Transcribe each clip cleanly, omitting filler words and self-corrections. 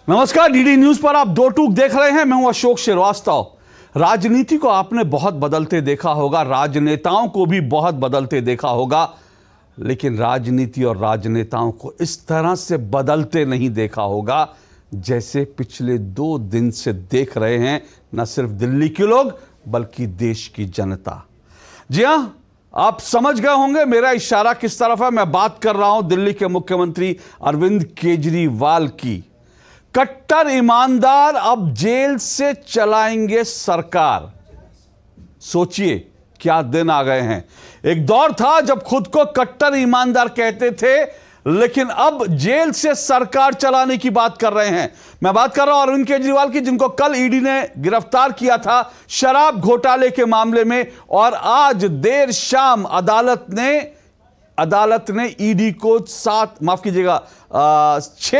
नमस्कार, DD news पर आप दो टूक देख रहे हैं। मैं हूं अशोक श्रीवास्तव। राजनीति को आपने बहुत बदलते देखा होगा, राजनेताओं को भी बहुत बदलते देखा होगा, लेकिन राजनीति और राजनेताओं को इस तरह से बदलते नहीं देखा होगा जैसे पिछले 2 दिन से देख रहे हैं न सिर्फ दिल्ली के लोग बल्कि देश की जनता। जी हां, आप समझ गए होंगे मेरा इशारा किस तरफ है। मैं बात कर रहा हूं दिल्ली के मुख्यमंत्री अरविंद केजरीवाल की। कट्टर ईमानदार अब जेल से चलाएंगे सरकार। सोचिए क्या दिन आ गए हैं। एक दौर था जब खुद को कट्टर ईमानदार कहते थे, लेकिन अब जेल से सरकार चलाने की बात कर रहे हैं। मैं बात कर रहा हूं अरविंद केजरीवाल की, जिनको कल ईडी ने गिरफ्तार किया था शराब घोटाले के मामले में, और आज देर शाम अदालत ने ईडी को 6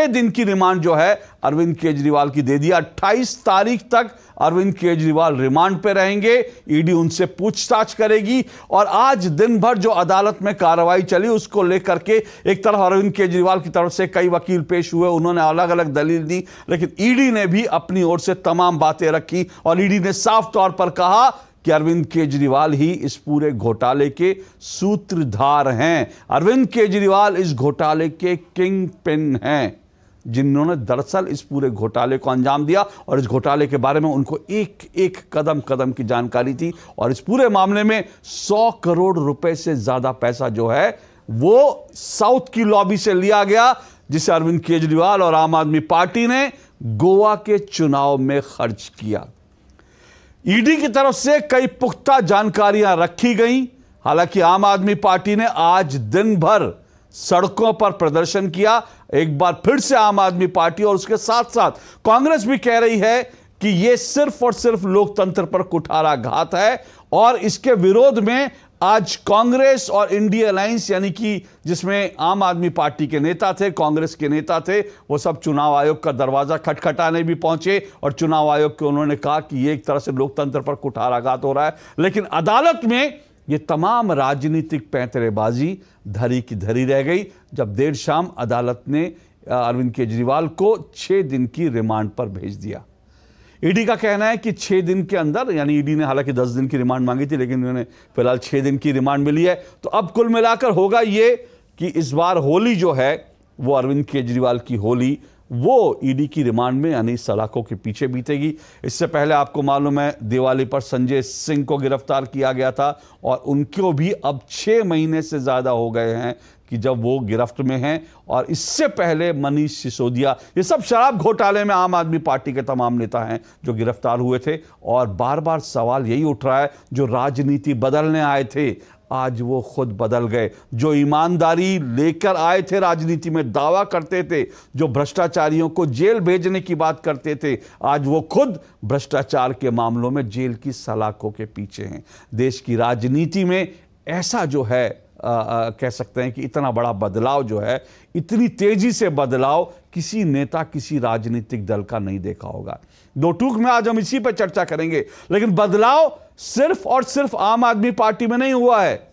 दिन की रिमांड जो है अरविंद केजरीवाल की दे दिया। 28 तारीख तक अरविंद केजरीवाल रिमांड पे रहेंगे। ईडी उनसे पूछताछ करेगी, और आज दिन भर जो अदालत में कार्रवाई चली उसको लेकर के एक तरफ अरविंद केजरीवाल की तरफ से कई वकील पेश हुए, उन्होंने अलग अलग दलील दी, लेकिन ईडी ने भी अपनी ओर से तमाम बातें रखी और ईडी ने साफ तौर पर कहा कि अरविंद केजरीवाल ही इस पूरे घोटाले के सूत्रधार हैं। अरविंद केजरीवाल इस घोटाले के किंग पिन हैं, जिन्होंने दरअसल इस पूरे घोटाले को अंजाम दिया, और इस घोटाले के बारे में उनको एक एक कदम कदम की जानकारी थी। और इस पूरे मामले में 100 करोड़ रुपए से ज्यादा पैसा जो है वो साउथ की लॉबी से लिया गया, जिसे अरविंद केजरीवाल और आम आदमी पार्टी ने गोवा के चुनाव में खर्च किया। ईडी की तरफ से कई पुख्ता जानकारियां रखी गई। हालांकि आम आदमी पार्टी ने आज दिन भर सड़कों पर प्रदर्शन किया। एक बार फिर से आम आदमी पार्टी और उसके साथ साथ कांग्रेस भी कह रही है कि यह सिर्फ और सिर्फ लोकतंत्र पर कुठाराघात है, और इसके विरोध में आज कांग्रेस और इंडिया अलायंस, यानी कि जिसमें आम आदमी पार्टी के नेता थे, कांग्रेस के नेता थे, वो सब चुनाव आयोग का दरवाजा खटखटाने भी पहुंचे, और चुनाव आयोग को उन्होंने कहा कि ये एक तरह से लोकतंत्र पर कुठाराघात हो रहा है। लेकिन अदालत में ये तमाम राजनीतिक पैंतरेबाजी धरी की धरी रह गई, जब देर शाम अदालत ने अरविंद केजरीवाल को 6 दिन की रिमांड पर भेज दिया। ईडी का कहना है कि 6 दिन के अंदर, यानी ईडी ने हालांकि 10 दिन की रिमांड मांगी थी, लेकिन उन्होंने फिलहाल 6 दिन की रिमांड मिली है। तो अब कुल मिलाकर होगा ये कि इस बार होली जो है वो अरविंद केजरीवाल की होली वो ईडी की रिमांड में यानी सलाखों के पीछे बीतेगी। इससे पहले आपको मालूम है दिवाली पर संजय सिंह को गिरफ्तार किया गया था, और उनको भी अब 6 महीने से ज़्यादा हो गए हैं कि जब वो गिरफ्त में हैं। और इससे पहले मनीष सिसोदिया, ये सब शराब घोटाले में आम आदमी पार्टी के तमाम नेता हैं जो गिरफ्तार हुए थे। और बार बार सवाल यही उठ रहा है, जो राजनीति बदलने आए थे आज वो खुद बदल गए। जो ईमानदारी लेकर आए थे, राजनीति में दावा करते थे, जो भ्रष्टाचारियों को जेल भेजने की बात करते थे, आज वो खुद भ्रष्टाचार के मामलों में जेल की सलाखों के पीछे हैं। देश की राजनीति में ऐसा जो है कह सकते हैं कि इतना बड़ा बदलाव जो है, इतनी तेजी से बदलाव किसी नेता, किसी राजनीतिक दल का नहीं देखा होगा। दो टूक में आज हम इसी पर चर्चा करेंगे। लेकिन बदलाव सिर्फ और सिर्फ आम आदमी पार्टी में नहीं हुआ है,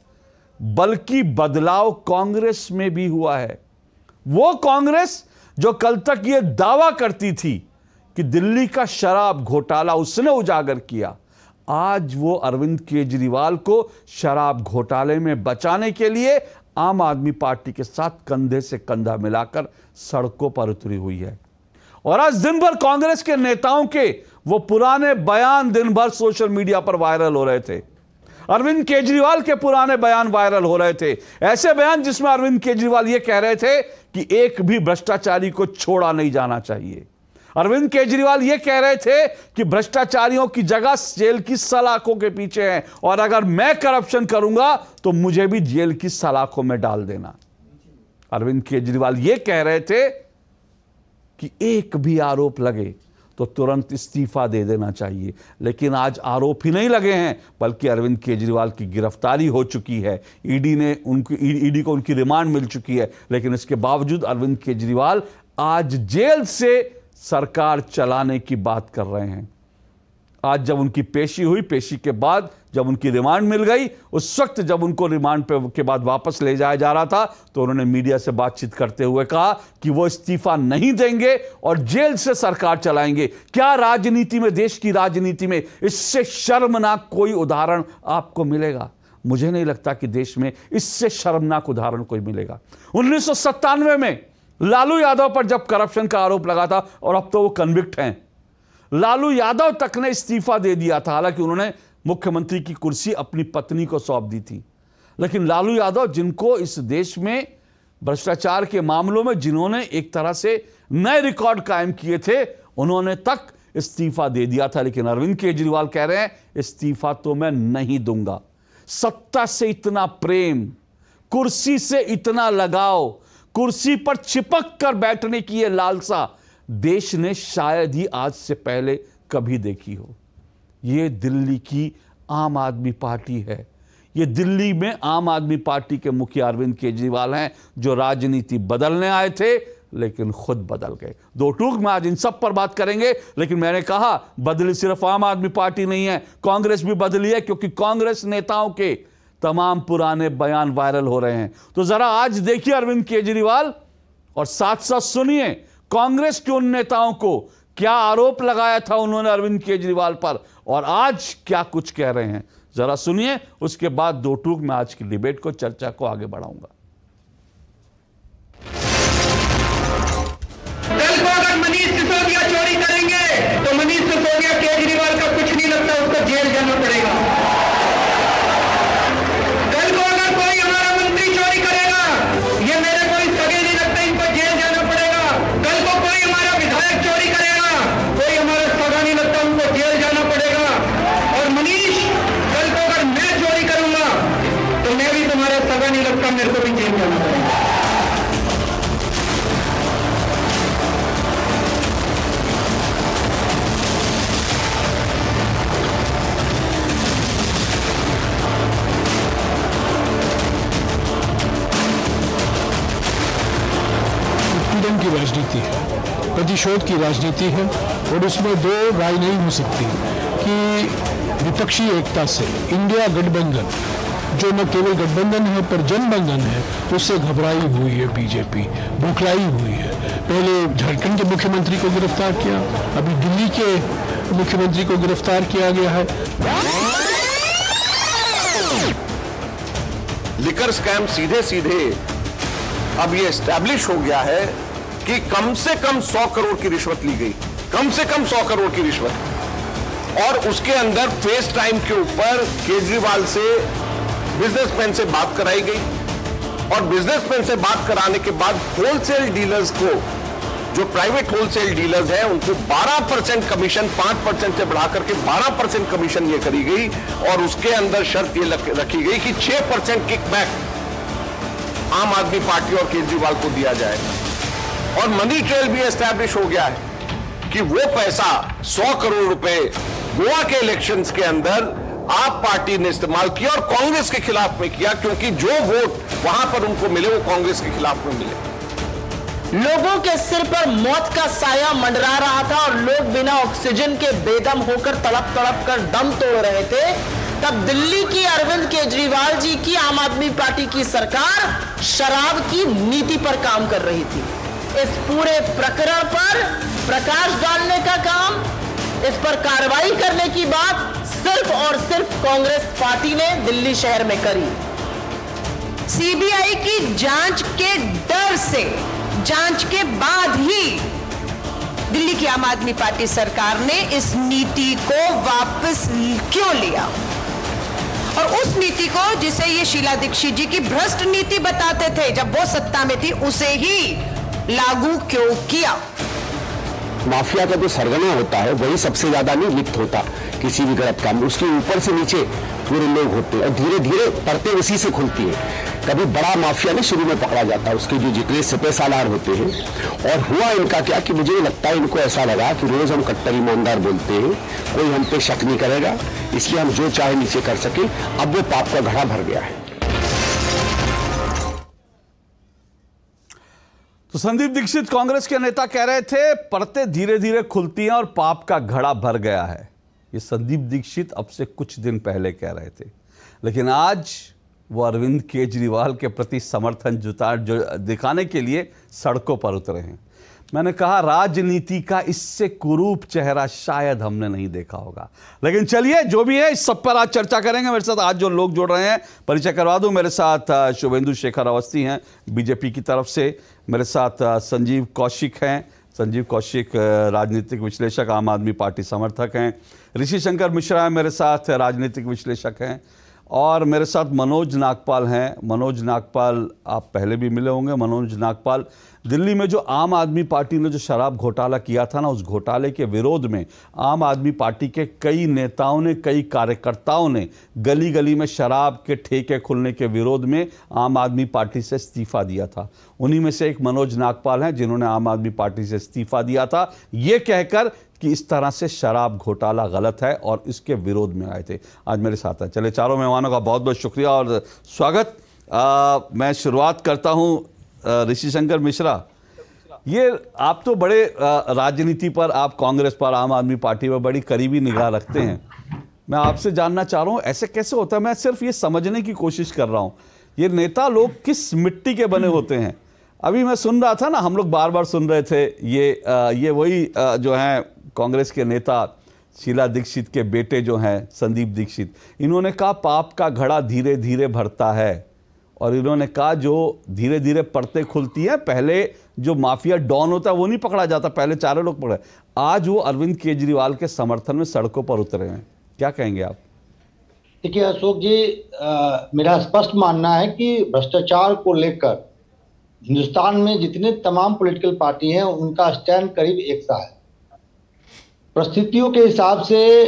बल्कि बदलाव कांग्रेस में भी हुआ है। वो कांग्रेस जो कल तक ये दावा करती थी कि दिल्ली का शराब घोटाला उसने उजागर किया, आज वो अरविंद केजरीवाल को शराब घोटाले में बचाने के लिए आम आदमी पार्टी के साथ कंधे से कंधा मिलाकर सड़कों पर उतरी हुई है। और आज दिन भर कांग्रेस के नेताओं के वो पुराने बयान दिन भर सोशल मीडिया पर वायरल हो रहे थे। अरविंद केजरीवाल के पुराने बयान वायरल हो रहे थे, ऐसे बयान जिसमें अरविंद केजरीवाल ये कह रहे थे कि एक भी भ्रष्टाचारी को छोड़ा नहीं जाना चाहिए। अरविंद केजरीवाल ये कह रहे थे कि भ्रष्टाचारियों की जगह जेल की सलाखों के पीछे हैं, और अगर मैं करप्शन करूंगा तो मुझे भी जेल की सलाखों में डाल देना। अरविंद केजरीवाल ये कह रहे थे कि एक भी आरोप लगे तो तुरंत इस्तीफा दे देना चाहिए। लेकिन आज आरोप ही नहीं लगे हैं, बल्कि अरविंद केजरीवाल की गिरफ्तारी हो चुकी है, ईडी को उनकी रिमांड मिल चुकी है। लेकिन इसके बावजूद अरविंद केजरीवाल आज जेल से सरकार चलाने की बात कर रहे हैं। आज जब उनकी पेशी हुई, पेशी के बाद जब उनकी रिमांड मिल गई, उस वक्त जब उनको रिमांड के बाद वापस ले जाया जा रहा था, तो उन्होंने मीडिया से बातचीत करते हुए कहा कि वो इस्तीफा नहीं देंगे और जेल से सरकार चलाएंगे। क्या राजनीति में, देश की राजनीति में इससे शर्मनाक कोई उदाहरण आपको मिलेगा? मुझे नहीं लगता कि देश में इससे शर्मनाक उदाहरण कोई मिलेगा। 1997 में लालू यादव पर जब करप्शन का आरोप लगा था, और अब तो वो कन्विक्ट हैं, लालू यादव तक ने इस्तीफा दे दिया था। हालांकि उन्होंने मुख्यमंत्री की कुर्सी अपनी पत्नी को सौंप दी थी, लेकिन लालू यादव, जिनको इस देश में भ्रष्टाचार के मामलों में जिन्होंने एक तरह से नए रिकॉर्ड कायम किए थे, उन्होंने तक इस्तीफा दे दिया था। लेकिन अरविंद केजरीवाल कह रहे हैं इस्तीफा तो मैं नहीं दूंगा। सत्ता से इतना प्रेम, कुर्सी से इतना लगाव, कुर्सी पर चिपक कर बैठने की यह लालसा देश ने शायद ही आज से पहले कभी देखी हो। यह दिल्ली की आम आदमी पार्टी है। ये दिल्ली में आम आदमी पार्टी के मुखिया अरविंद केजरीवाल हैं, जो राजनीति बदलने आए थे लेकिन खुद बदल गए। दो टूक में आज इन सब पर बात करेंगे, लेकिन मैंने कहा बदली सिर्फ आम आदमी पार्टी नहीं है, कांग्रेस भी बदली है, क्योंकि कांग्रेस नेताओं के तमाम पुराने बयान वायरल हो रहे हैं। तो जरा आज देखिए अरविंद केजरीवाल, और साथ साथ सुनिए कांग्रेस के उन नेताओं को क्या आरोप लगाया था उन्होंने अरविंद केजरीवाल पर, और आज क्या कुछ कह रहे हैं। जरा सुनिए, उसके बाद दो टूक में आज की डिबेट को, चर्चा को आगे बढ़ाऊंगा। कल को अगर मनीष सिसोदिया चोरी करेंगे तो मनीष सिसोदिया केजरीवाल का कुछ नहीं लगता, उसको जेल जाना पड़ेगा। कल को अगर कोई हमारा मंत्री चोरी करेगा, ये मेरे कोई सगे नहीं लगता, इनको जेल जाना पड़ेगा। कल को कोई हमारा विधायक चोरी करेगा, कोई हमारा सगा नहीं लगता, उनको जेल जाना पड़ेगा। और मनीष, कल को अगर मैं चोरी करूंगा तो मैं भी तुम्हारा सगा नहीं लगता, मेरे को भी जेल जाना पड़ेगा। की राजनीति है, प्रतिशोध की राजनीति है, और उसमें दो राय नहीं हो सकती कि विपक्षी एकता से इंडिया गठबंधन, जो न केवल गठबंधन है पर जनबंधन है, उससे घबराई हुई है बीजेपी, बौखलाई हुई है। पहले झारखंड के मुख्यमंत्री को गिरफ्तार किया, अभी दिल्ली के मुख्यमंत्री को गिरफ्तार किया गया है। लिकर स्कैम सीधे सीधे अब ये एस्टैब्लिश हो गया है कि कम से कम 100 करोड़ की रिश्वत ली गई, कम से कम 100 करोड़ की रिश्वत। और उसके अंदर फेस टाइम के ऊपर केजरीवाल से बिजनेसमैन से बात कराई गई, और बिजनेसमैन से बात कराने के बाद होलसेल डीलर्स को, जो प्राइवेट होलसेल डीलर्स हैं, उनको 12% कमीशन 5% से बढ़ा करके 12% कमीशन ये करी गई। और उसके अंदर शर्त ये रखी गई कि 6% किकबैक आम आदमी पार्टी और केजरीवाल को दिया जाएगा। और मनी ट्रेल भी एस्टैब्लिश हो गया है कि वो पैसा 100 करोड़ रुपए गोवा के इलेक्शंस के अंदर आप पार्टी ने इस्तेमाल किया और कांग्रेस के खिलाफ में किया, क्योंकि जो वोट वहां पर उनको मिले वो कांग्रेस के खिलाफ में मिले। लोगों के सिर पर मौत का साया मंडरा रहा था और लोग बिना ऑक्सीजन के बेदम होकर तड़प तड़प कर दम तोड़ रहे थे, तब दिल्ली की अरविंद केजरीवाल जी की आम आदमी पार्टी की सरकार शराब की नीति पर काम कर रही थी। इस पूरे प्रकरण पर प्रकाश डालने का काम, इस पर कार्रवाई करने की बात सिर्फ और सिर्फ कांग्रेस पार्टी ने दिल्ली शहर में करी। सीबीआई की जांच के डर से, जांच के बाद ही दिल्ली की आम आदमी पार्टी सरकार ने इस नीति को वापस क्यों लिया, और उस नीति को, जिसे ये शीला दीक्षित जी की भ्रष्ट नीति बताते थे जब वो सत्ता में थी, उसे ही लागू क्यों किया। माफिया का जो सरगना होता है वही सबसे ज्यादा नहीं लिप्त होता किसी भी गलत काम में, उसके ऊपर से नीचे पूरे लोग होते हैं, और धीरे धीरे परतें उसी से खुलती है। कभी बड़ा माफिया ने शुरू में पकड़ा जाता है, उसके जो जितने सिपह सालार होते हैं। और हुआ इनका क्या कि मुझे लगता है इनको ऐसा लगा कि रोज हम कट्टर ईमानदार बोलते हैं, कोई हम पे शक नहीं करेगा, इसलिए हम जो चाहे नीचे कर सके। अब वो पाप का घड़ा भर गया है। तो संदीप दीक्षित कांग्रेस के नेता कह रहे थे परतें धीरे धीरे खुलती हैं और पाप का घड़ा भर गया है। ये संदीप दीक्षित अब से कुछ दिन पहले कह रहे थे, लेकिन आज वो अरविंद केजरीवाल के प्रति समर्थन जो दिखाने के लिए सड़कों पर उतरे हैं। मैंने कहा राजनीति का इससे कुरूप चेहरा शायद हमने नहीं देखा होगा। लेकिन चलिए, जो भी है इस सब पर आज चर्चा करेंगे। मेरे साथ आज जो लोग जुड़ रहे हैं परिचय करवा दूं। मेरे साथ शुभेंदु शेखर अवस्थी हैं बीजेपी की तरफ से, मेरे साथ संजीव कौशिक हैं। संजीव कौशिक राजनीतिक विश्लेषक, आम आदमी पार्टी समर्थक हैं। ऋषि शंकर मिश्रा है मेरे साथ, राजनीतिक विश्लेषक हैं। और मेरे साथ मनोज नागपाल हैं। मनोज नागपाल आप पहले भी मिले होंगे। मनोज नागपाल दिल्ली में जो आम आदमी पार्टी ने जो शराब घोटाला किया था ना, उस घोटाले के विरोध में आम आदमी पार्टी के कई नेताओं ने, कई कार्यकर्ताओं ने गली गली में शराब के ठेके खुलने के विरोध में आम आदमी पार्टी से इस्तीफा दिया था। उन्हीं में से एक मनोज नागपाल हैं जिन्होंने आम आदमी पार्टी से इस्तीफा दिया था, ये कहकर कि इस तरह से शराब घोटाला गलत है, और इसके विरोध में आए थे। आज मेरे साथ हैं। चले, चारों मेहमानों का बहुत बहुत शुक्रिया और स्वागत। मैं शुरुआत करता हूं ऋषि शंकर मिश्रा। ये आप तो बड़े राजनीति पर, आप कांग्रेस पर, आम आदमी पार्टी पर बड़ी करीबी निगाह रखते हैं। मैं आपसे जानना चाह रहा हूं ऐसे कैसे होता है। मैं सिर्फ ये समझने की कोशिश कर रहा हूं, ये नेता लोग किस मिट्टी के बने होते हैं। अभी मैं सुन रहा था ना, हम लोग बार बार सुन रहे थे, ये वही जो हैं कांग्रेस के नेता शीला दीक्षित के बेटे जो हैं संदीप दीक्षित, इन्होंने कहा पाप का घड़ा धीरे धीरे भरता है। और इन्होंने कहा जो धीरे धीरे परतें खुलती हैं, पहले जो माफिया डॉन होता है वो नहीं पकड़ा जाता, पहले चारों लोग पकड़े। आज वो अरविंद केजरीवाल के समर्थन में सड़कों पर उतरे हैं। क्या कहेंगे आप? देखिए अशोक जी, मेरा स्पष्ट मानना है कि भ्रष्टाचार को लेकर हिंदुस्तान में जितने तमाम पॉलिटिकल पार्टी हैं उनका स्टैंड करीब एक सा है। परिस्थितियों के हिसाब से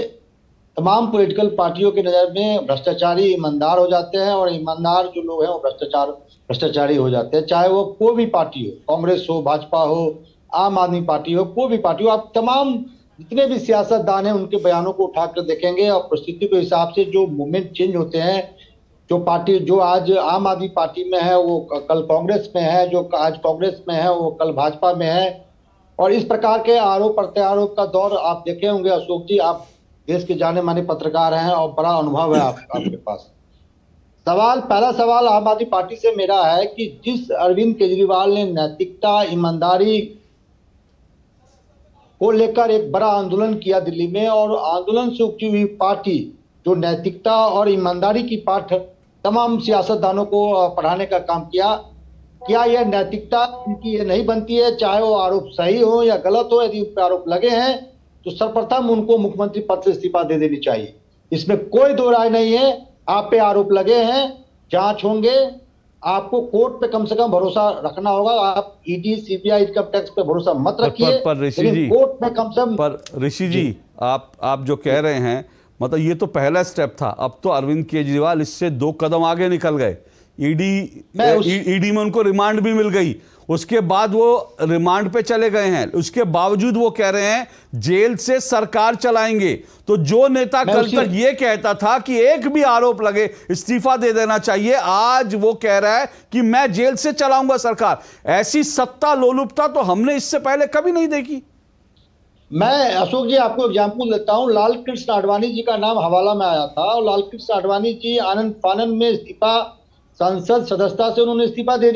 तमाम पॉलिटिकल पार्टियों की नज़र में भ्रष्टाचारी ईमानदार हो जाते हैं, और ईमानदार जो लोग हैं वो भ्रष्टाचारी हो जाते हैं। चाहे वो कोई भी पार्टी हो, कांग्रेस हो, भाजपा हो, आम आदमी पार्टी हो, कोई भी पार्टी हो, आप तमाम जितने भी सियासतदान हैं उनके बयानों को उठाकर देखेंगे और परिस्थिति के हिसाब से जो मूवमेंट चेंज होते हैं, जो पार्टी जो आज आम आदमी पार्टी में है वो कल कांग्रेस में है, जो आज कांग्रेस में है वो कल भाजपा में है। और इस प्रकार के आरोप प्रत्यारोप का दौर आप देखे होंगे अशोक जी। आप देश के जाने माने पत्रकार हैं और बड़ा अनुभव है आपके पास। पहला सवाल आम आदमी पार्टी से मेरा है कि जिस अरविंद केजरीवाल ने नैतिकता, ईमानदारी को लेकर एक बड़ा आंदोलन किया दिल्ली में, और आंदोलन से उठी हुई पार्टी जो नैतिकता और ईमानदारी की पाठ तमाम सियासतदानों को पढ़ाने का काम किया, क्या यह नैतिकता उनकी ये नहीं बनती है? चाहे वो आरोप सही हो या गलत हो, यदि उन पर आरोप लगे हैं तो सर्वप्रथम उनको मुख्यमंत्री पद से इस्तीफा दे देनी चाहिए। इसमें कोई दो राय नहीं है। आप पे आरोप लगे हैं, जांच होंगे, आपको कोर्ट पे कम से कम भरोसा रखना होगा। आप ईडी, सीबीआई, इनकम टैक्स पे भरोसा मत रखिए, पर ऋषि जी, कोर्ट में कम से कम। पर ऋषि जी, आप जो कह रहे हैं, मतलब ये तो पहला स्टेप था। अब तो अरविंद केजरीवाल इससे 2 कदम आगे निकल गए। ईडी में उनको रिमांड भी मिल गई, उसके बाद वो रिमांड पे चले गए हैं। उसके बावजूद वो कह रहे हैं जेल से सरकार चलाएंगे। तो जो नेता कल तक ये कहता था कि एक भी आरोप लगे इस्तीफा दे देना चाहिए, आज वो कह रहा है कि मैं जेल से चलाऊंगा सरकार। ऐसी सत्ता लोलुपता तो हमने इससे पहले कभी नहीं देखी। मैं अशोक जी आपको एग्जाम्पल देता हूं। लाल कृष्ण आडवाणी जी का नाम हवाला में आया था, और लाल कृष्ण आडवाणी जी आनंद फानन में इस्तीफा, संसद सदस्यता से उन्होंने इस्तीफा दे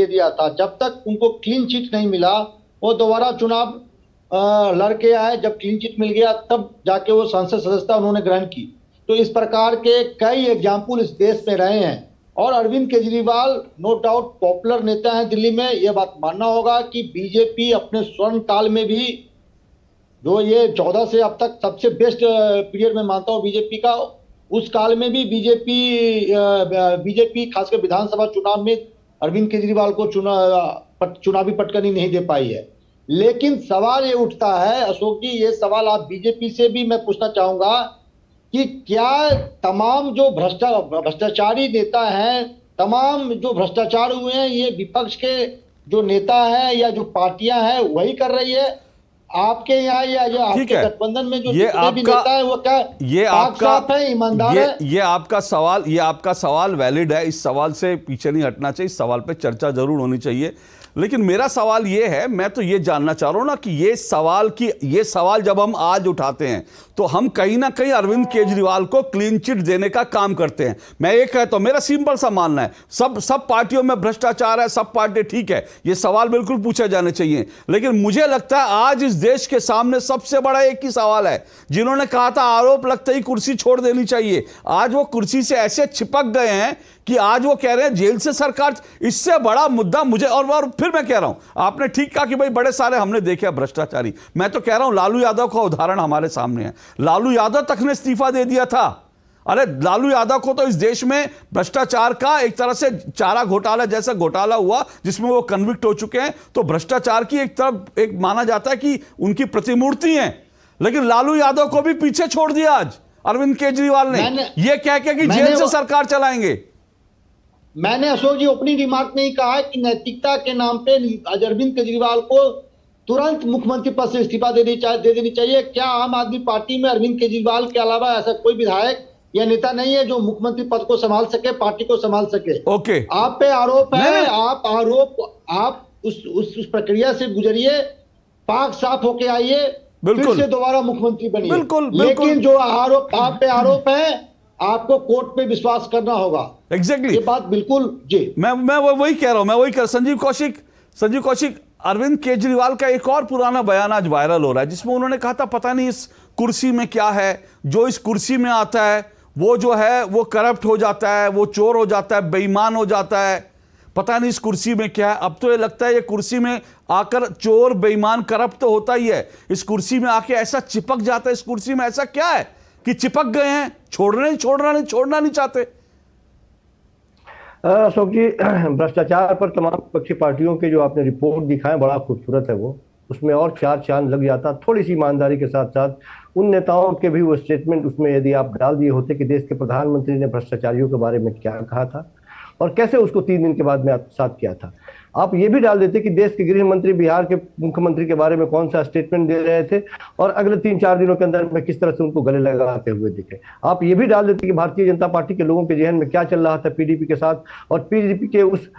दिया था। जब तक उनको क्लीन चिट नहीं मिला, वो दोबारा चुनाव लड़के आए। जब क्लीन चिट मिल गया तब जाके वो संसद सदस्यता उन्होंने ग्रहण की। तो इस प्रकार के कई एग्जाम्पल इस देश में रहे हैं। और Arvind Kejriwal no doubt popular नेता हैं दिल्ली में। ये बात मानना होगा कि बीजेपी अपने स्वर्ण काल में भी, जो ये 14 से अब तक सबसे बेस्ट पीरियड में मानता हूँ बीजेपी का, उस काल में भी बीजेपी खासकर विधानसभा चुनाव में अरविंद केजरीवाल को चुनावी पटकनी नहीं दे पाई है। लेकिन सवाल ये उठता है अशोक जी, ये सवाल आप बीजेपी से भी मैं पूछना चाहूंगा कि क्या तमाम जो भ्रष्टाचारी नेता हैं, तमाम जो भ्रष्टाचार हुए हैं, ये विपक्ष के जो नेता हैं या जो पार्टियां हैं वही कर रही है? आपके यहाँ या जो आपके गठबंधन में जो ये भी नेता है वो क्या ये आपका है, ईमानदार है? ये आपका सवाल वैलिड है। इस सवाल से पीछे नहीं हटना चाहिए, इस सवाल पे चर्चा जरूर होनी चाहिए। लेकिन मेरा सवाल ये है, मैं तो ये जानना चाह रहा हूं ना कि ये सवाल जब हम आज उठाते हैं तो हम कहीं ना कहीं अरविंद केजरीवाल को क्लीन चिट देने का काम करते हैं। मैं ये कहता हूं, मेरा सिंपल सा मानना है, सब पार्टियों में भ्रष्टाचार है, सब पार्टी ठीक है, ये सवाल बिल्कुल पूछे जाने चाहिए। लेकिन मुझे लगता है आज इस देश के सामने सबसे बड़ा एक ही सवाल है। जिन्होंने कहा था आरोप लगते ही कुर्सी छोड़ देनी चाहिए, आज वो कुर्सी से ऐसे चिपक गए हैं कि आज वो कह रहे हैं जेल से सरकार। इससे बड़ा मुद्दा मुझे, और फिर मैं कह रहा हूं, आपने ठीक कहा कि भाई बड़े सारे हमने देखे भ्रष्टाचारी। मैं तो कह रहा हूं लालू यादव का उदाहरण हमारे सामने है। लालू यादव तक ने इस्तीफा दे दिया था। अरे लालू यादव को तो इस देश में भ्रष्टाचार का एक तरह से चारा घोटाला जैसा घोटाला हुआ जिसमें वो कन्विक्ट हो चुके हैं, तो भ्रष्टाचार की एक तरफ एक माना जाता है कि उनकी प्रतिमूर्ति है। लेकिन लालू यादव को भी पीछे छोड़ दिया आज अरविंद केजरीवाल ने, ये कह के कि जेल से सरकार चलाएंगे। मैंने अशोक जी ओपनिंग रिमार्क में ही कहा कि नैतिकता के नाम पे अरविंद केजरीवाल को तुरंत मुख्यमंत्री पद से इस्तीफा दे देनी चाहिए। क्या आम आदमी पार्टी में अरविंद केजरीवाल के अलावा ऐसा कोई विधायक या नेता नहीं है जो मुख्यमंत्री पद को संभाल सके, पार्टी को संभाल सके? ओके, आप पे आरोप है, आप उस प्रक्रिया से गुजरिए, पाक साफ होके आइए, फिर से दोबारा मुख्यमंत्री बनिए। बिल्कुल, लेकिन जो आरोप आप पे आरोप है, आपको कोर्ट पे विश्वास करना होगा। एग्जैक्टली, ये बात बिल्कुल जी, मैं वही कह रहा हूं, संजीव कौशिक, अरविंद केजरीवाल का एक और पुराना बयान आज वायरल हो रहा है जिसमें उन्होंने कहा था पता नहीं इस कुर्सी में क्या है, जो इस कुर्सी में आता है वो जो है वो करप्ट हो जाता है, वो चोर हो जाता है, बेईमान हो जाता है, पता नहीं इस कुर्सी में क्या है। अब तो ये लगता है ये कुर्सी में आकर चोर बेईमान करप्ट तो होता ही है, इस कुर्सी में आके ऐसा चिपक जाता है। इस कुर्सी में ऐसा क्या है कि चिपक गए हैं, छोड़ना नहीं चाहते? अशोक जी, भ्रष्टाचार पर तमाम विपक्षी पार्टियों के जो आपने रिपोर्ट दिखाए बड़ा खूबसूरत है वो, उसमें और चार चांद लग जाता। थोड़ी सी ईमानदारी के साथ साथ उन नेताओं के भी वो स्टेटमेंट उसमें यदि आप डाल दिए होते कि देश के प्रधानमंत्री ने भ्रष्टाचारियों के बारे में क्या कहा था और कैसे उसको 3 दिन के बाद में आत्मसात किया था। आप ये भी डाल देते कि देश के गृह मंत्री बिहार के मुख्यमंत्री के बारे में कौन सा स्टेटमेंट दे रहे थे और अगले 3-4 दिनों के अंदर में किस तरह से उनको गले लगाते हुए दिखे। आप ये भी डाल देते कि भारतीय जनता पार्टी के लोगों के जहन में क्या चल रहा था पीडीपी के साथ, और पीडीपी के उस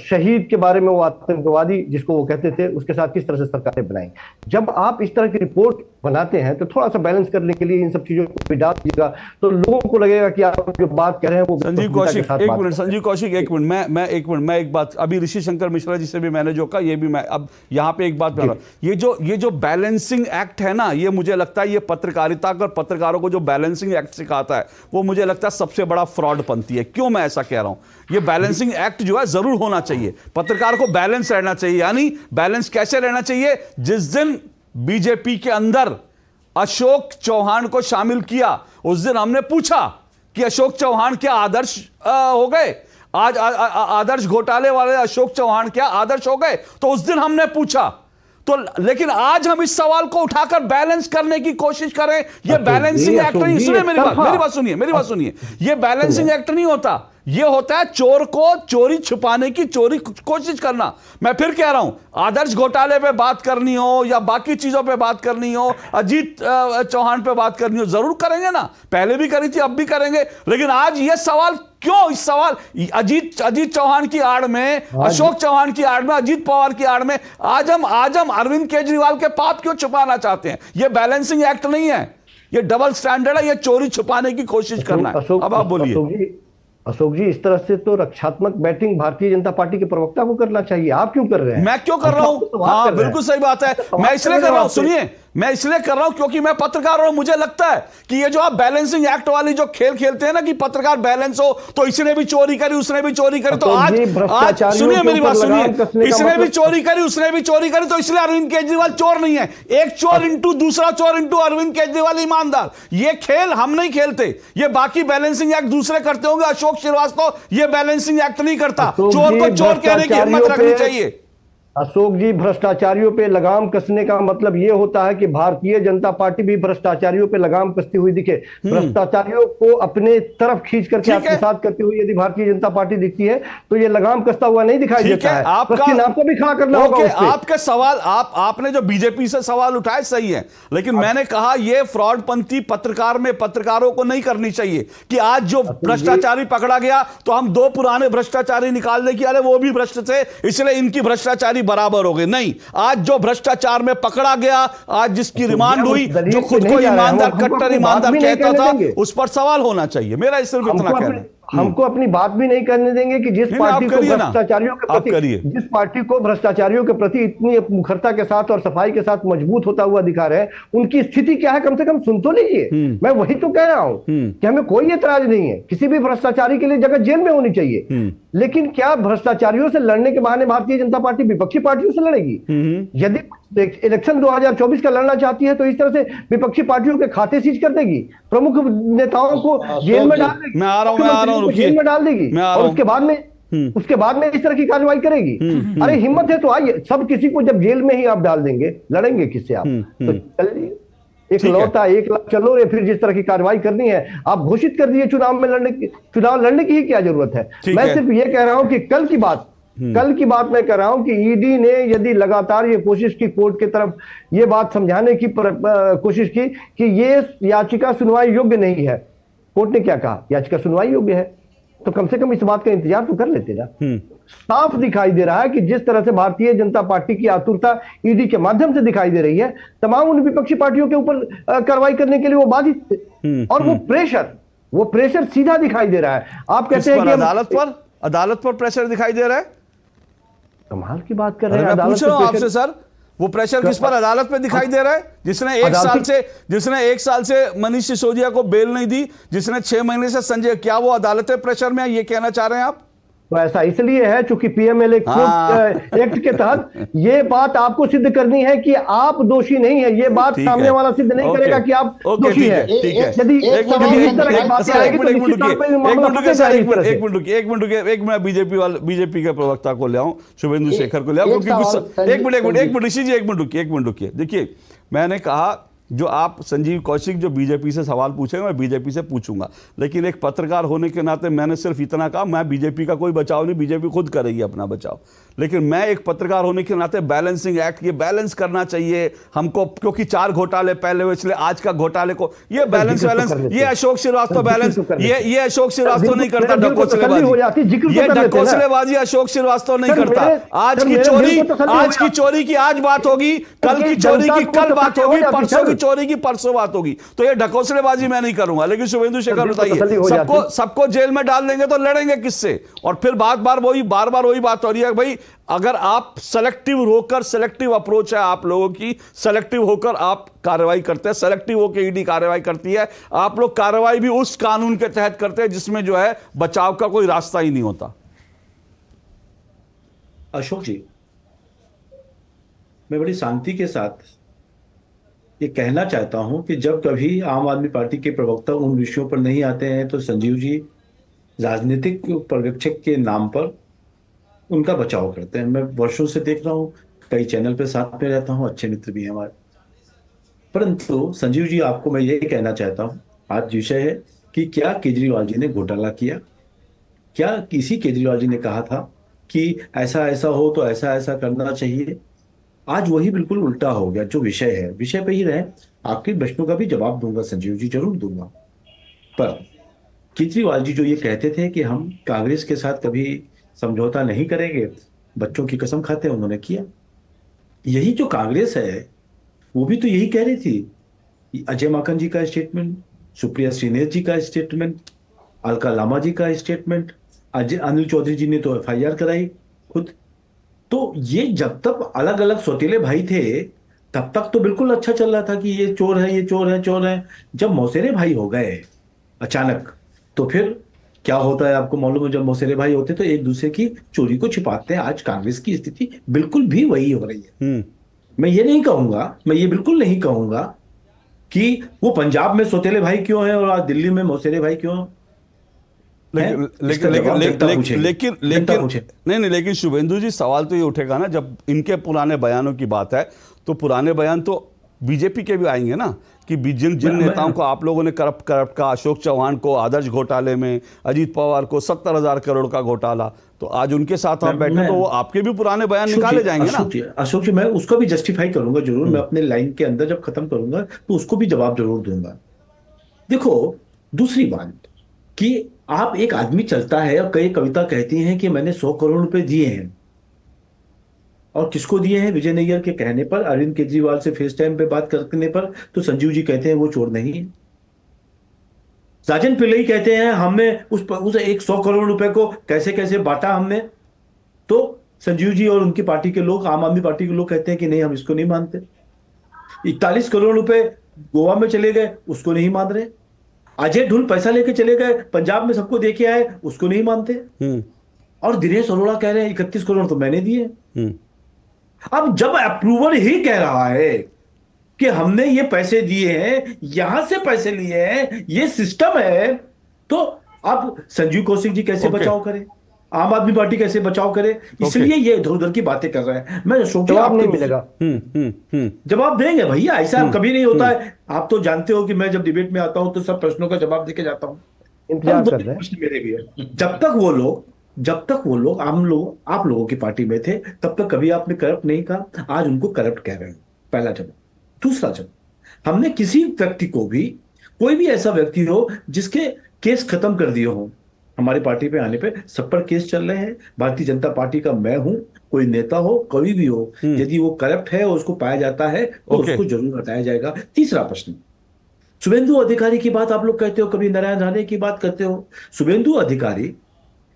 शहीद के बारे में, वो आतंकवादी जिसको वो कहते थे, उसके साथ किस तरह से सरकारें बनाई। जब आप इस तरह की रिपोर्ट बनाते हैं तो थोड़ा सा बैलेंस करने के लिए इन सब चीजों को भी डाल दीजिएगा, तो लोगों को लगेगा कि आप जो बात कह रहे हैं वो। संजीव कौशिक एक मिनट, मैं एक बात, अभी ऋषि शंकर मिश्रा जी से भी मैंने जो कहा, ये भी मैं अब यहाँ पे एक बात बता रहा हूं, ये जो बैलेंसिंग एक्ट है ना, ये मुझे लगता है ये पत्रकारिता और पत्रकारों को जो बैलेंसिंग एक्ट सिखाता है वो मुझे लगता है सबसे बड़ा फ्रॉड पंथी है। क्यों मैं ऐसा कह रहा हूं? ये बैलेंसिंग एक्ट जो है जरूर होना चाहिए, पत्रकार को बैलेंस रहना चाहिए। यानी बैलेंस कैसे रहना चाहिए? जिस दिन बीजेपी के अंदर अशोक चौहान को शामिल किया उस दिन हमने पूछा कि अशोक चौहान क्या आदर्श हो गए? आज आदर्श घोटाले वाले अशोक चौहान क्या आदर्श हो गए? तो उस दिन हमने पूछा। तो लेकिन आज हम इस सवाल को उठाकर बैलेंस करने की कोशिश करें, ये बैलेंसिंग एक्ट नहीं। सुनिए मेरी बात सुनिए, ये बैलेंसिंग एक्ट नहीं होता, ये होता है चोर को चोरी छुपाने की कोशिश करना। मैं फिर कह रहा हूं, आदर्श घोटाले पे बात करनी हो या बाकी चीजों पे बात करनी हो, अजीत चौहान पे बात करनी हो, जरूर करेंगे ना, पहले भी करी थी, अब भी करेंगे। लेकिन आज ये सवाल क्यों, इस सवाल अजीत चौहान की आड़ में, अशोक चौहान की आड़ में, अजीत पवार की आड़ में आज हम अरविंद केजरीवाल के पाप क्यों छुपाना चाहते हैं? ये बैलेंसिंग एक्ट नहीं है, ये डबल स्टैंडर्ड है, ये चोरी छुपाने की कोशिश करना है। अब आप बोलिए। अशोक जी, इस तरह से तो रक्षात्मक बैटिंग भारतीय जनता पार्टी के प्रवक्ता को करना चाहिए, आप क्यों कर रहे हैं? मैं क्यों कर रहा हूं? हाँ, बिल्कुल सही बात है। मैं इसलिए कर रहा हूं, सुनिए, मैं इसलिए कर रहा हूं क्योंकि मैं पत्रकार हूं। मुझे लगता है कि ये जो आप बैलेंसिंग एक्ट वाली जो खेल खेलते हैं ना कि पत्रकार बैलेंस हो, तो इसने भी चोरी करी, उसने भी चोरी करी, तो आज सुनिए मेरी बात सुनिए, इसने भी चोरी करी, उसने भी चोरी करी, तो इसलिए अरविंद केजरीवाल चोर नहीं है। एक चोर इंटू दूसरा चोर इंटू अरविंद केजरीवाल ईमानदार, ये खेल हम नहीं खेलते। ये बाकी बैलेंसिंग एक्ट दूसरे करते होंगे, अशोक श्रीवास्तव ये बैलेंसिंग एक्ट नहीं करता। चोर को चोर कहने की हिम्मत रखनी चाहिए। अशोक जी, भ्रष्टाचारियों पे लगाम कसने का मतलब ये होता है कि भारतीय जनता पार्टी भी भ्रष्टाचारियों पे लगाम कसती हुई दिखे। भ्रष्टाचारियों को अपने तरफ खींच करके आत्मसात करती हुई यदि भारतीय जनता पार्टी दिखती है तो ये लगाम कसता हुआ नहीं दिखाई देता है। आपको भी खड़ा करना होगा। आपके सवाल आपने जो बीजेपी से सवाल उठाए सही है, लेकिन मैंने कहा ये फ्रॉडपंथी पत्रकारों को नहीं करनी चाहिए कि आज जो भ्रष्टाचारी पकड़ा गया तो हम दो पुराने भ्रष्टाचारी निकाल दें कि अरे वो भी भ्रष्ट थे इसलिए इनकी भ्रष्टाचारी बराबर हो गए। नहीं, आज जो भ्रष्टाचार में पकड़ा गया, आज जिसकी रिमांड हुई, जो खुद को ईमानदार, कट्टर ईमानदार कहता था, उस पर सवाल होना चाहिए। मेरा सिर्फ इतना कहना है। हमको अपनी बात भी नहीं करने देंगे कि जिस पार्टी को भ्रष्टाचारियों के प्रति इतनी मुखरता के साथ और सफाई के साथ मजबूत होता हुआ दिखा रहे हैं, उनकी स्थिति क्या है कम से कम सुन तो लीजिए। मैं वही तो कह रहा हूं कि हमें कोई एतराज नहीं है, किसी भी भ्रष्टाचारी के लिए जगह जेल में होनी चाहिए, लेकिन क्या भ्रष्टाचारियों से लड़ने के बहाने भारतीय जनता पार्टी विपक्षी पार्टियों से लड़ेगी? यदि इलेक्शन 2024 का लड़ना चाहती है तो इस तरह से विपक्षी पार्टियों के खाते सीज कर देगी, प्रमुख नेताओं को जेल में डाल देगी, जेल में डाल देगी और उसके बाद में इस तरह की कार्रवाई करेगी। अरे हिम्मत है तो आइए, सब किसी को जब जेल में ही आप डाल देंगे, लड़ेंगे किससे आप? तो चलिए, एक लौटा 1 लाख चलो रे, फिर जिस तरह की कार्रवाई करनी है आप घोषित कर दिए। चुनाव लड़ने की ही क्या जरूरत है? मैं सिर्फ ये कह रहा हूं कि कल की बात मैं कह रहा हूं कि ईडी ने यदि लगातार ये कोशिश की, कोर्ट की तरफ ये बात समझाने की कोशिश की कि ये याचिका सुनवाई योग्य नहीं है, कोर्ट ने क्या कहा? याचिका सुनवाई योग्य है, तो कम से कम इस बात का इंतजार तो कर लेते ना। साफ दिखाई दे रहा है कि जिस तरह से भारतीय जनता पार्टी की आतुरता ईडी के माध्यम से दिखाई दे रही है, तमाम उन विपक्षी पार्टियों के ऊपर कार्रवाई करने के लिए वो बाधित थे और वो प्रेशर सीधा दिखाई दे रहा है। आप कहते हैं कि अदालत पर प्रेशर दिखाई दे रहा है? कमाल की बात कर रहे हैं। मैं पूछ रहा हूं आपसे सर, वो प्रेशर किस पर अदालत पे दिखाई दे रहा है? जिसने एक साल से मनीष सिसोदिया को बेल नहीं दी, जिसने 6 महीने से संजय, क्या वो अदालत प्रेशर में है, ये कहना चाह रहे हैं आप? तो ऐसा इसलिए है चूंकि पीएमएलए एक्ट के तहत ये बात आपको सिद्ध करनी है कि आप दोषी नहीं है। ये बात सामने वाला सिद्ध नहीं करेगा कि आप दोषी है। एक मिनट बीजेपी के प्रवक्ता को ले आऊं, शुभेंदु शेखर को ले आऊं, क्योंकि एक मिनट ऋषि जी, एक मिनट रुकिए। देखिए, मैंने कहा जो आप संजीव कौशिक जो बीजेपी से सवाल पूछेंगे मैं बीजेपी से पूछूंगा, लेकिन एक पत्रकार होने के नाते मैंने सिर्फ इतना कहा, मैं बीजेपी का कोई बचाव नहीं, बीजेपी खुद करेगी अपना बचाव, लेकिन मैं एक पत्रकार होने के नाते बैलेंसिंग एक्ट, ये बैलेंस करना चाहिए हमको, क्योंकि 4 घोटाले पहले हुए, इसलिए आज का घोटाले को ये बैलेंस ये अशोक श्रीवास्तव बैलेंस, ये अशोक श्रीवास्तव नहीं करता, ये ढकोसलेबाजी अशोक श्रीवास्तव नहीं करता। आज की चोरी की आज बात होगी, कल की चोरी की कल बात होगी, परसों की चोरी की परसों बात होगी, तो ये ढकोसलेबाजी मैं नहीं करूंगा। लेकिन शुभेंदु शेखर बताइए, सबको जेल में डाल देंगे तो लड़ेंगे किससे? और फिर बार बार वही बात हो रही है भाई, अगर आप सेलेक्टिव अप्रोच है आप लोगों की, सेलेक्टिव होकर आप कार्रवाई करते हैं, सेलेक्टिव होकर ईडी कार्रवाई करती है, आप लोग कार्रवाई भी उस कानून के तहत करते हैं जिसमें जो है बचाव का कोई रास्ता ही नहीं होता। अशोक जी, मैं बड़ी शांति के साथ ये कहना चाहता हूं कि जब कभी आम आदमी पार्टी के प्रवक्ता उन विषयों पर नहीं आते हैं तो संजीव जी राजनीतिक पर्यवेक्षक के नाम पर उनका बचाव करते हैं। मैं वर्षों से देख रहा हूं, कई चैनल पे साथ में रहता हूं, अच्छे मित्र भी हैं हमारे। परंतु संजीव जी, आपको मैं ये कहना चाहता हूं, आज विषय है कि क्या केजरीवाल जी ने घोटाला किया? क्या किसी केजरीवाल जी ने कहा था कि ऐसा ऐसा हो तो ऐसा ऐसा करना चाहिए? आज वही बिल्कुल उल्टा हो गया। जो विषय है, विषय पे ही रहे, आपके प्रश्नों का भी जवाब दूंगा संजीव जी, जरूर दूंगा। पर केजरीवाल जी जो ये कहते थे कि हम कांग्रेस के साथ कभी समझौता नहीं करेंगे, बच्चों की कसम खाते हैं, उन्होंने किया। यही जो कांग्रेस है वो भी तो यही कह रही थी। अजय माकन जी का स्टेटमेंट, सुप्रिया श्रीनेश जी का स्टेटमेंट, अलका लामा जी का स्टेटमेंट, अनिल चौधरी जी ने तो FIR कराई खुद। तो ये जब तक अलग अलग सौतेले भाई थे तब तक तो बिल्कुल अच्छा चल रहा था कि ये चोर है, ये चोर है, चोर है। जब मौसेरे भाई हो गए अचानक, तो फिर क्या होता है आपको मालूम है? जब मौसेरे भाई होते तो एक दूसरे की चोरी को छिपाते हैं। आज कांग्रेस की स्थिति बिल्कुल भी वही हो रही है। मैं ये बिल्कुल नहीं कहूंगा कि वो पंजाब में सौतेले भाई क्यों है और आज दिल्ली में मौसेरे भाई क्यों। लेकिन शुभेंदु जी, सवाल तो ये उठेगा ना, जब इनके पुराने बयानों की बात है तो पुराने बयान तो बीजेपी के भी आएंगे ना, कि जिन नेताओं को आप लोगों ने करप्ट का, अशोक चौहान को आदर्श घोटाले में, अजीत पवार को 70,000 करोड़ का घोटाला, तो आज उनके साथ आप बैठे तो वो आपके भी पुराने बयान निकाले जाएंगे ना। अशोक जी, मैं उसको भी जस्टिफाई करूंगा जरूर, मैं अपने लाइन के अंदर जब खत्म करूंगा तो उसको भी जवाब जरूर दूंगा। देखो, दूसरी बात कि आप, एक आदमी चलता है और कई कविता कहती हैं कि मैंने 100 करोड़ रुपए दिए हैं, और किसको दिए हैं? विजय नैयर के कहने पर, अरविंद केजरीवाल से फेस टाइम पे बात करने पर तो संजीव जी कहते हैं वो चोर नहीं है। साजन पिल्लई कहते हैं हमने उस 100 करोड़ रुपए को कैसे कैसे बांटा हमने, तो संजीव जी और उनकी पार्टी के लोग, आम आदमी पार्टी के लोग कहते हैं कि नहीं, हम इसको नहीं मानते। 41 करोड़ रुपए गोवा में चले गए, उसको नहीं मान रहे। अजय ढुल पैसा लेके चले गए, पंजाब में सबको दे के आए, उसको नहीं मानते। और दिनेश अरोड़ा कह रहे हैं 31 करोड़ तो मैंने दिए। अब जब अप्रूवर ही कह रहा है कि हमने ये पैसे दिए हैं, यहां से पैसे लिए हैं, ये सिस्टम है, तो अब संजीव कौशिक जी कैसे बचाव करें, आम आदमी पार्टी कैसे बचाव करे? इसलिए ये इधर उधर की बातें कर रहे हैं। मैं जवाब नहीं मिलेगा। जवाब देंगे भैया, ऐसा कभी नहीं होता है। आप तो जानते हो कि मैं जब डिबेट में आता हूं तो सब प्रश्नों का जवाब देके जाता हूं। इंतजार कर रहे हैं। प्रश्न मेरे भी है। जब तक वो लोग आप लोगों की पार्टी में थे, तब तक कभी आपने करप्ट नहीं कहा, आज उनको करप्ट कह रहे हैं। पहला जवाब। दूसरा जवाब, हमने किसी व्यक्ति को भी, कोई भी ऐसा व्यक्ति हो जिसके केस खत्म कर दिए हो, हमारी पार्टी पे आने पे सब पर केस चल रहे हैं। भारतीय जनता पार्टी का मैं हूं, कोई नेता हो, कोई भी हो, यदि वो करप्ट है और उसको पाया जाता है तो उसको जरूर हटाया जाएगा। तीसरा प्रश्न, शुभेंदु अधिकारी की बात आप लोग कहते हो, कभी नारायण राणे की बात करते हो। शुभेंदु अधिकारी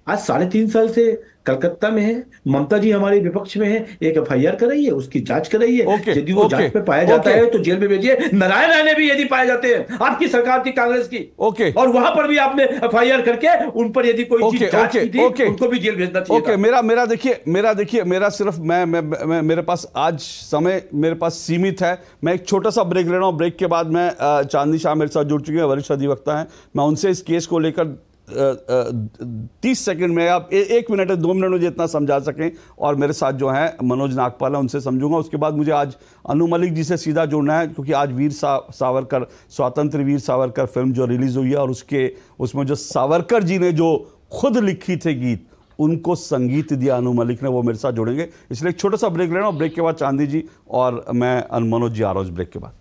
आज 3.5 साल से कलकत्ता में है, ममता जी हमारे विपक्ष में है, एक FIR कराइए, उसकी जांच कराइए, यदि वो जांच पे पाया जाता है तो जेल में भेजिए। नारायण राणे भी यदि पाए जाते हैं आपकी सरकार की, कांग्रेस की, और वहां पर भी आपने FIR करके उन पर यदि कोई चीज जांच की थी, उनको भी जेल भेजना चाहिए। मेरा सिर्फ मेरे पास आज समय मेरे पास सीमित है। मैं एक छोटा सा ब्रेक ले रहा हूं। ब्रेक के बाद मैं चांदनी शाह मेरे साथ जुड़ चुके हैं, वरिष्ठ अधिवक्ता हैं, मैं उनसे इस केस को लेकर 30 सेकंड में, आप 1 मिनट 2 मिनट में जितना समझा सकें, और मेरे साथ जो है मनोज नागपाल है, उनसे समझूंगा। उसके बाद मुझे आज अनु मलिक जी से सीधा जुड़ना है, क्योंकि आज वीर सावरकर, स्वतंत्र वीर सावरकर फिल्म जो रिलीज हुई है, और उसमें जो सावरकर जी ने जो खुद लिखी थे गीत, उनको संगीत दिया अनु मलिक ने, वो मेरे साथ जुड़ेंगे। इसलिए एक छोटा सा ब्रेक लेना, ब्रेक के बाद चांदी जी और मैं मनोज जी आ रहा हूं ब्रेक के बाद।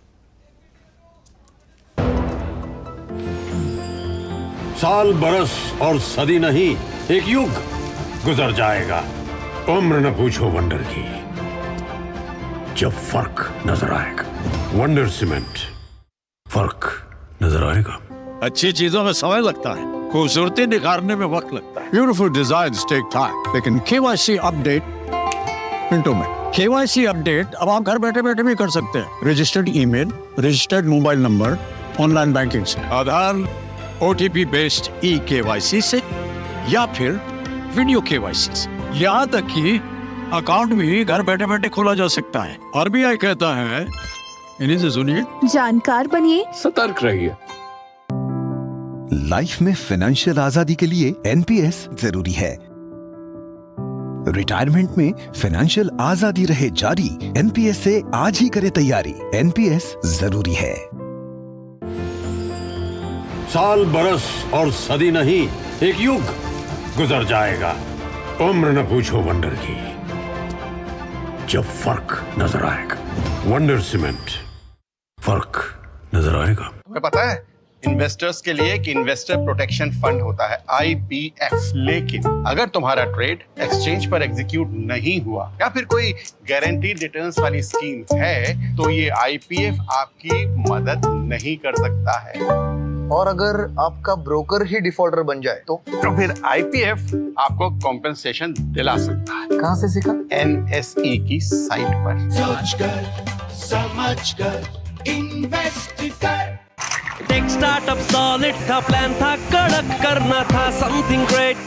साल, बरस और सदी नहीं, एक युग गुजर जाएगा, उम्र न पूछो वंडर की, जब फर्क नजर आएगा। वंडर सीमेंट, फर्क नजर आएगा। अच्छी चीजों में समय लगता है, खूबसूरती निखारने में वक्त लगता है। ब्यूटीफुल डिजाइन्स टेक टाइम, लेकिन KYC अपडेट मिनटों में। KYC अपडेट अब आप घर बैठे बैठे भी कर सकते हैं। Registered email, registered mobile number, online banking से, आधार, OTP बेस्ड eKYC से, या फिर वीडियो KYC से। यहाँ तक कि अकाउंट भी घर बैठे बैठे खोला जा सकता है। RBI कहता है, इन्हीं से सुनिए, जानकार बनिए, सतर्क रहिए। लाइफ में फाइनेंशियल आजादी के लिए NPS जरूरी है। रिटायरमेंट में फाइनेंशियल आजादी रहे जारी, NPS से आज ही करें तैयारी। NPS जरूरी है। साल, बरस और सदी नहीं, एक युग गुजर जाएगा, उम्र न पूछो वंडर की, जब फर्क नजर आएगा। वंडर सीमेंट, फर्क नजर आएगा। तुम्हें पता है इन्वेस्टर्स के लिए एक इन्वेस्टर प्रोटेक्शन फंड होता है, IPF। लेकिन अगर तुम्हारा ट्रेड एक्सचेंज पर एग्जीक्यूट नहीं हुआ, या फिर कोई गारंटीड रिटर्न्स वाली स्कीम है, तो ये IPF आपकी मदद नहीं कर सकता है। और अगर आपका ब्रोकर ही डिफॉल्टर बन जाए तो फिर IPF आपको कॉम्पेंसेशन दिला सकता है। कहां से सीखा? NSE की साइट पर। समझ कर इन्वेस्ट कर। टेक स्टार्टअप सॉलिड था, प्लान था कड़क, करना था समथिंग ग्रेट,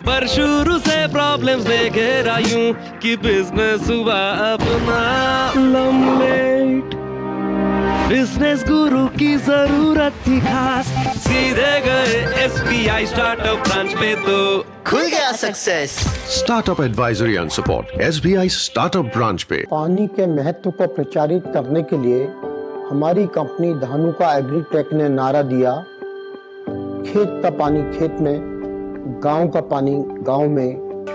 पर शुरू से प्रॉब्लम्स ने घेरा यूं कि बिजनेस हुआ अपना लम्बेट। बिजनेस गुरु की जरूरत थी खास, सीधे गए SBI स्टार्टअप ब्रांच पे तो खुल गया success. Startup advisory and support SBI startup branch पे। पानी के महत्व को प्रचारित करने के लिए हमारी कंपनी धानुका एग्रीटेक ने नारा दिया, खेत का पानी खेत में, गांव का पानी गांव में।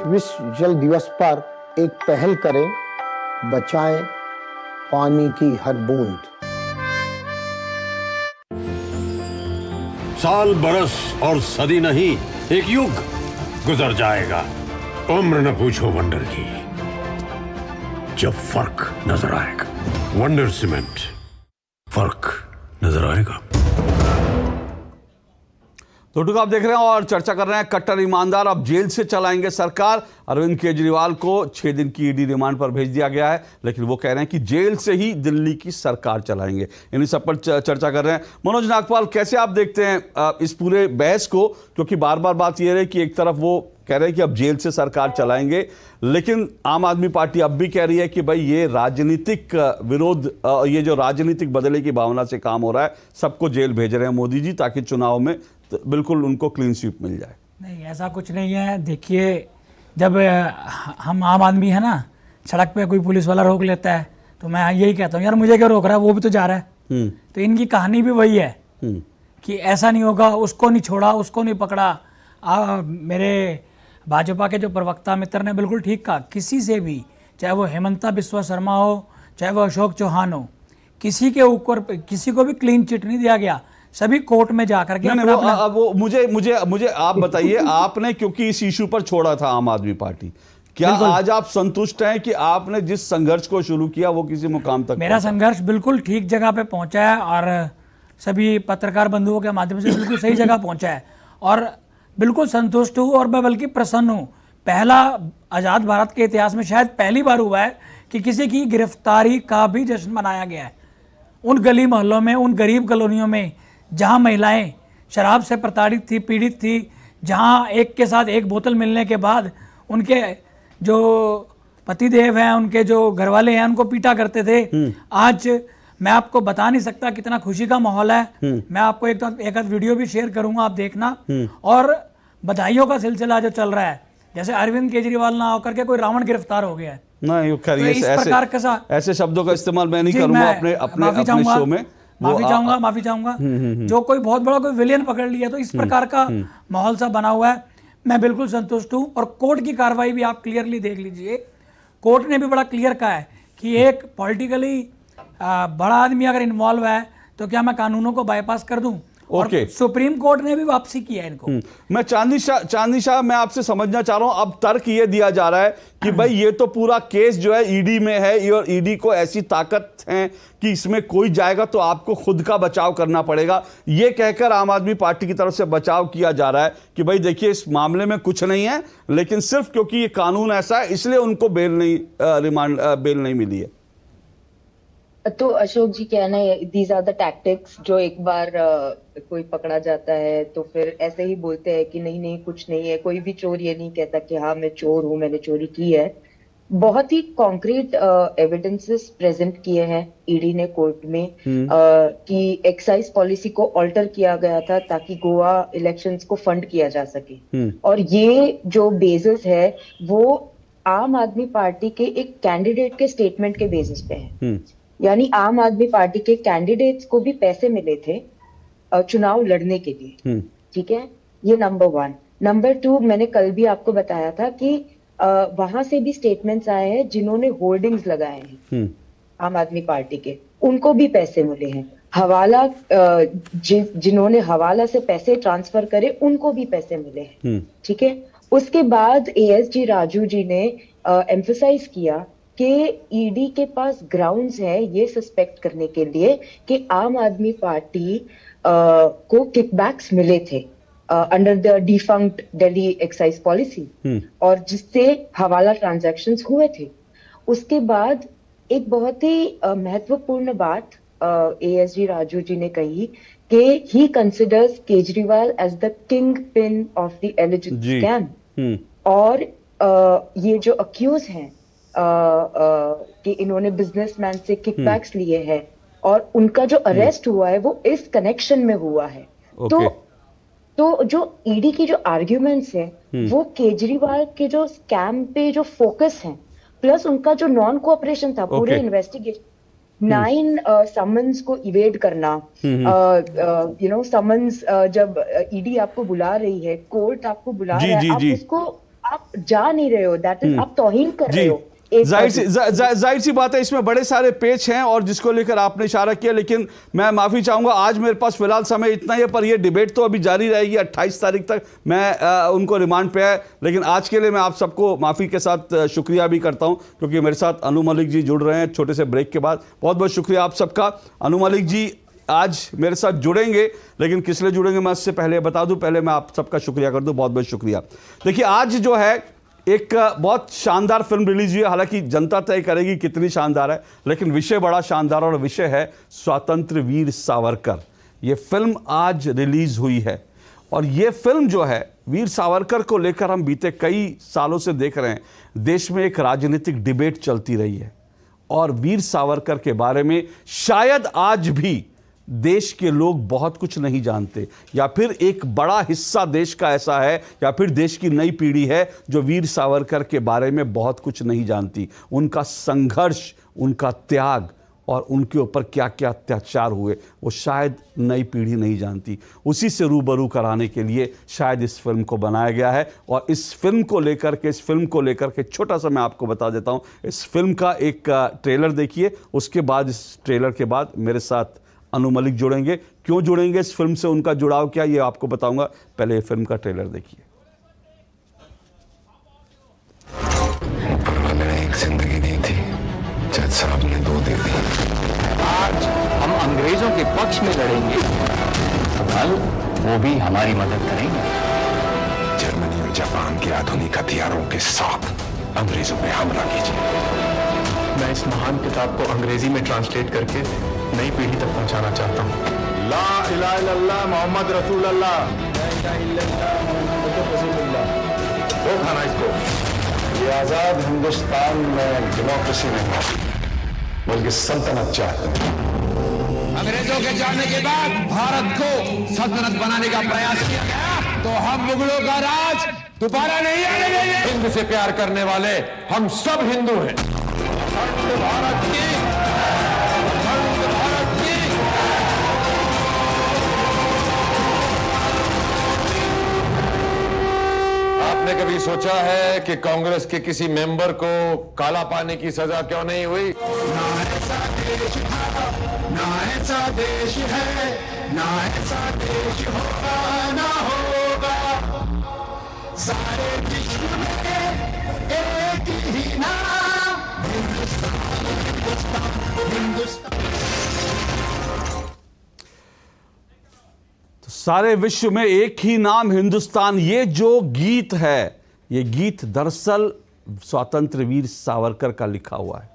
विश्व जल दिवस पर एक पहल करें, बचाएं पानी की हर बूंद। साल बरस और सदी नहीं, एक युग गुजर जाएगा। उम्र न पूछो वंडर की, जब फर्क नजर आएगा। वंडर सीमेंट, फर्क नजर आएगा। तो आप देख रहे हैं और चर्चा कर रहे हैं, कट्टर ईमानदार अब जेल से चलाएंगे सरकार। अरविंद केजरीवाल को 6 दिन की ईडी रिमांड पर भेज दिया गया है, लेकिन वो कह रहे हैं कि जेल से ही दिल्ली की सरकार चलाएंगे। इन्हीं सब पर चर्चा कर रहे हैं। मनोज नागपाल, कैसे आप देखते हैं इस पूरे बहस को? क्योंकि बार बार बात यह है कि एक तरफ वो कह रहे हैं कि अब जेल से सरकार चलाएंगे, लेकिन आम आदमी पार्टी अब भी कह रही है कि भाई ये राजनीतिक विरोध, ये जो राजनीतिक बदले की भावना से काम हो रहा है, सबको जेल भेज रहे हैं मोदी जी, ताकि चुनाव में तो बिल्कुल उनको क्लीन स्वीप मिल जाए। नहीं, ऐसा कुछ नहीं है। देखिए, जब हम आम आदमी है ना, सड़क पे कोई पुलिस वाला रोक लेता है तो मैं यही कहता हूँ, यार मुझे क्या रोक रहा है, वो भी तो जा रहा है। तो इनकी कहानी भी वही है कि ऐसा नहीं होगा, उसको नहीं छोड़ा, उसको नहीं पकड़ा। मेरे भाजपा के जो प्रवक्ता मित्र ने बिल्कुल ठीक कहा, किसी से भी, चाहे वो हेमंता बिस्वा शर्मा हो, चाहे वो अशोक चौहान हो, किसी के ऊपर किसी को भी क्लीन चिट नहीं दिया गया। सभी कोर्ट में जाकर के वो मुझे आप बताइए, आपने क्योंकि इस इशू पर छोड़ा था आम आदमी पार्टी, क्या आज आप संतुष्ट हैं कि आपने जिस संघर्ष को शुरू किया वो किसी मुकाम तक? मेरा संघर्ष बिल्कुल ठीक जगह पे पहुंचा है और सभी पत्रकार बंधुओं के माध्यम से बिल्कुल सही जगह पहुंचा है और बिल्कुल संतुष्ट हूँ और मैं बल्कि प्रसन्न हूँ। पहला आज़ाद भारत के इतिहास में शायद पहली बार हुआ है कि किसी की गिरफ्तारी का भी जश्न मनाया गया है। उन गली मोहल्लों में, उन गरीब कॉलोनियों में जहां महिलाएं शराब से प्रताड़ित थी, पीड़ित थी, जहां एक के साथ एक बोतल मिलने के बाद उनके जो पतिदेव हैं, उनके जो घरवाले हैं, उनको पीटा करते थे। आज मैं आपको बता नहीं सकता कितना खुशी का माहौल है। मैं आपको एक आध वीडियो भी शेयर करूंगा, आप देखना। और बधाइयों का सिलसिला जो चल रहा है, जैसे अरविंद केजरीवाल ना होकर के कोई रावण गिरफ्तार हो गया है। नहीं, तो ऐसे शब्दों का इस्तेमाल मैं नहीं करूंगा अपने शो में। माफी चाहूंगा। जो कोई बहुत बड़ा कोई विलेन पकड़ लिया, तो इस प्रकार का माहौल सा बना हुआ है। मैं बिल्कुल संतुष्ट हूं और कोर्ट की कार्रवाई भी आप क्लियरली देख लीजिए। कोर्ट ने भी बड़ा क्लियर कहा है कि एक पॉलिटिकली बड़ा आदमी अगर इन्वॉल्व है तो क्या मैं कानूनों को बाईपास कर दूं? ओके, सुप्रीम कोर्ट ने भी वापसी की है इनको। मैं चांदनी शाह मैं आपसे समझना चाह रहा हूं, अब तर्क ये दिया जा रहा है कि भाई ये तो पूरा केस जो है ईडी में है और ईडी को ऐसी ताकत है कि इसमें कोई जाएगा तो आपको खुद का बचाव करना पड़ेगा। ये कहकर आम आदमी पार्टी की तरफ से बचाव किया जा रहा है कि भाई देखिए इस मामले में कुछ नहीं है, लेकिन सिर्फ क्योंकि ये कानून ऐसा है इसलिए उनको बेल नहीं मिली है। तो अशोक जी कहना है, दीज आर द टैक्टिक्स, जो एक बार कोई पकड़ा जाता है तो फिर ऐसे ही बोलते हैं कि नहीं कुछ नहीं है। कोई भी चोर ये नहीं कहता कि हाँ मैं चोर हूँ, मैंने चोरी की है। बहुत ही कॉन्क्रीट एविडेंसेस प्रेजेंट किए हैं ईडी ने कोर्ट में कि एक्साइज पॉलिसी को ऑल्टर किया गया था ताकि गोवा इलेक्शंस को फंड किया जा सके। और ये जो बेसिस है वो आम आदमी पार्टी के एक कैंडिडेट के स्टेटमेंट के बेसिस पे है। यानी आम आदमी पार्टी के कैंडिडेट्स को भी पैसे मिले थे चुनाव लड़ने के लिए। ठीक है, ये नंबर 1। नंबर 2, मैंने कल भी आपको बताया था कि वहां से भी स्टेटमेंट्स आए हैं जिन्होंने होर्डिंग्स लगाए हैं आम आदमी पार्टी के, उनको भी पैसे मिले हैं। हवाला जिन्होंने हवाला से पैसे ट्रांसफर करे उनको भी पैसे मिले हैं। ठीक है, उसके बाद ASG राजू जी ने एम्फसाइज किया कि ईडी के पास ग्राउंड्स है ये सस्पेक्ट करने के लिए कि आम आदमी पार्टी को किकबैक्स मिले थे under the defunct Delhi excise policy और जिससे हवाला ट्रांजैक्शंस हुए थे। उसके बाद एक बहुत ही महत्वपूर्ण बात ASG राजू जी ने कही कि he considers Kejriwal as the kingpin of the alleged scam. और ये जो अक्यूज हैं कि इन्होंने बिजनेसमैन से किकबैक्स लिए हैं, और उनका जो अरेस्ट हुआ है वो इस कनेक्शन में हुआ है। तो जो ईडी की जो आर्ग्यूमेंट्स है वो केजरीवाल के जो स्कैम पे जो फोकस है, प्लस उनका जो नॉन कोऑपरेशन था पूरे इन्वेस्टिगेशन, 9 समन्स को इवेड करना, समन्स जब ईडी आपको बुला रही है, कोर्ट आपको बुला रहा है, आप उसको आप जा नहीं रहे हो, दैट इज आप तौहीन कर रहे हो। जाहिर सी बात है, इसमें बड़े सारे पेच हैं और जिसको लेकर आपने इशारा किया, लेकिन मैं माफी चाहूंगा, आज मेरे पास फिलहाल समय इतना ही है, पर यह डिबेट तो अभी जारी रहेगी 28 तारीख तक। मैं उनको रिमांड पे है, लेकिन आज के लिए मैं आप सबको माफी के साथ शुक्रिया भी करता हूं, क्योंकि मेरे साथ अनु मलिक जी जुड़ रहे हैं छोटे से ब्रेक के बाद। बहुत बहुत शुक्रिया आप सबका। अनु मलिक जी आज मेरे साथ जुड़ेंगे, लेकिन किस लिए जुड़ेंगे मैं उससे पहले बता दूं, पहले मैं आप सबका शुक्रिया कर दूं, बहुत बहुत शुक्रिया। देखिए, आज जो है एक बहुत शानदार फिल्म रिलीज हुई है, हालांकि जनता तय करेगी कितनी शानदार है, लेकिन विषय बड़ा शानदार, और विषय है स्वतंत्र वीर सावरकर। ये फिल्म आज रिलीज हुई है और ये फिल्म जो है वीर सावरकर को लेकर हम बीते कई सालों से देख रहे हैं, देश में एक राजनीतिक डिबेट चलती रही है और वीर सावरकर के बारे में शायद आज भी देश के लोग बहुत कुछ नहीं जानते, या फिर एक बड़ा हिस्सा देश का ऐसा है, या फिर देश की नई पीढ़ी है जो वीर सावरकर के बारे में बहुत कुछ नहीं जानती। उनका संघर्ष, उनका त्याग और उनके ऊपर क्या क्या अत्याचार हुए वो शायद नई पीढ़ी नहीं जानती। उसी से रूबरू कराने के लिए शायद इस फिल्म को बनाया गया है। और इस फिल्म को लेकर के छोटा सा मैं आपको बता देता हूँ, इस फिल्म का एक ट्रेलर देखिए, उसके बाद इस ट्रेलर के बाद मेरे साथ अनु मलिक जुड़ेंगे। क्यों जुड़ेंगे, इस फिल्म से उनका जुड़ाव क्या, ये आपको बताऊंगा। पहले ये फिल्म का ट्रेलर देखिए। ऊपर वाले ने एक जिंदगी दी थी, जज साहब ने 2 दे दी। आज हम अंग्रेजों के पक्ष में लड़ेंगे, कल वो भी हमारी मदद करेंगे। जर्मनी और जापान के आधुनिक हथियारों के साथ अंग्रेजों पे हमला कीजिए। मैं इस महान किताब को अंग्रेजी में ट्रांसलेट करके नई पीढ़ी तक पहुंचाना चाहता हूँ। ला इलाहा इल्लल्लाह मोहम्मद रसूल अल्लाह। वो खाना इसको। ये आजाद हिंदुस्तान में डेमोक्रेसी नहीं बल्कि सल्तनत चाहते हैं। अंग्रेजों के जाने के बाद भारत को सल्तनत बनाने का प्रयास किया गया, तो हम मुगलों का राज दोबारा नहीं आने देंगे। हिंद से प्यार करने वाले हम सब हिंदू हैं। भारत की आपने कभी सोचा है कि कांग्रेस के किसी मेंबर को काला पानी की सजा क्यों नहीं हुई? ना ऐसा देश था, ना ऐसा देश है, ना ऐसा देश होगा ना होगा। सारे विश्व में एक ही नाम, हिंदुस्तान, हिंदुस्तान, हिंदुस्तान। सारे विश्व में एक ही नाम हिंदुस्तान। ये जो गीत है, ये गीत दरअसल स्वतंत्र वीर सावरकर का लिखा हुआ है।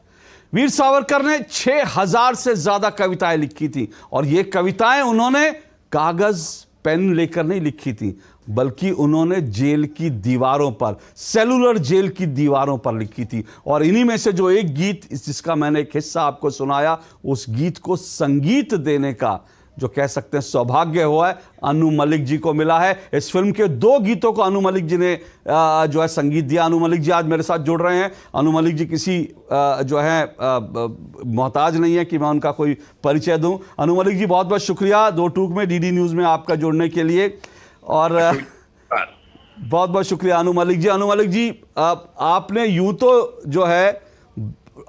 वीर सावरकर ने 6000 से ज्यादा कविताएं लिखी थी, और ये कविताएं उन्होंने कागज पेन लेकर नहीं लिखी थी, बल्कि उन्होंने जेल की दीवारों पर, सेलुलर जेल की दीवारों पर लिखी थी। और इन्हीं में से जो एक गीत, जिसका मैंने एक हिस्सा आपको सुनाया, उस गीत को संगीत देने का जो कह सकते हैं सौभाग्य हुआ है, अनु मलिक जी को मिला है। इस फिल्म के 2 गीतों को अनु मलिक जी ने जो है संगीत दिया। अनु मलिक जी आज मेरे साथ जुड़ रहे हैं। अनु मलिक जी किसी जो है मोहताज नहीं है कि मैं उनका कोई परिचय दूं। अनु मलिक जी बहुत बहुत शुक्रिया 2 टूक में डीडी न्यूज़ में आपका जुड़ने के लिए, और बहुत बहुत शुक्रिया अनु मलिक जी। अनु मलिक जी, आपने यूं तो जो है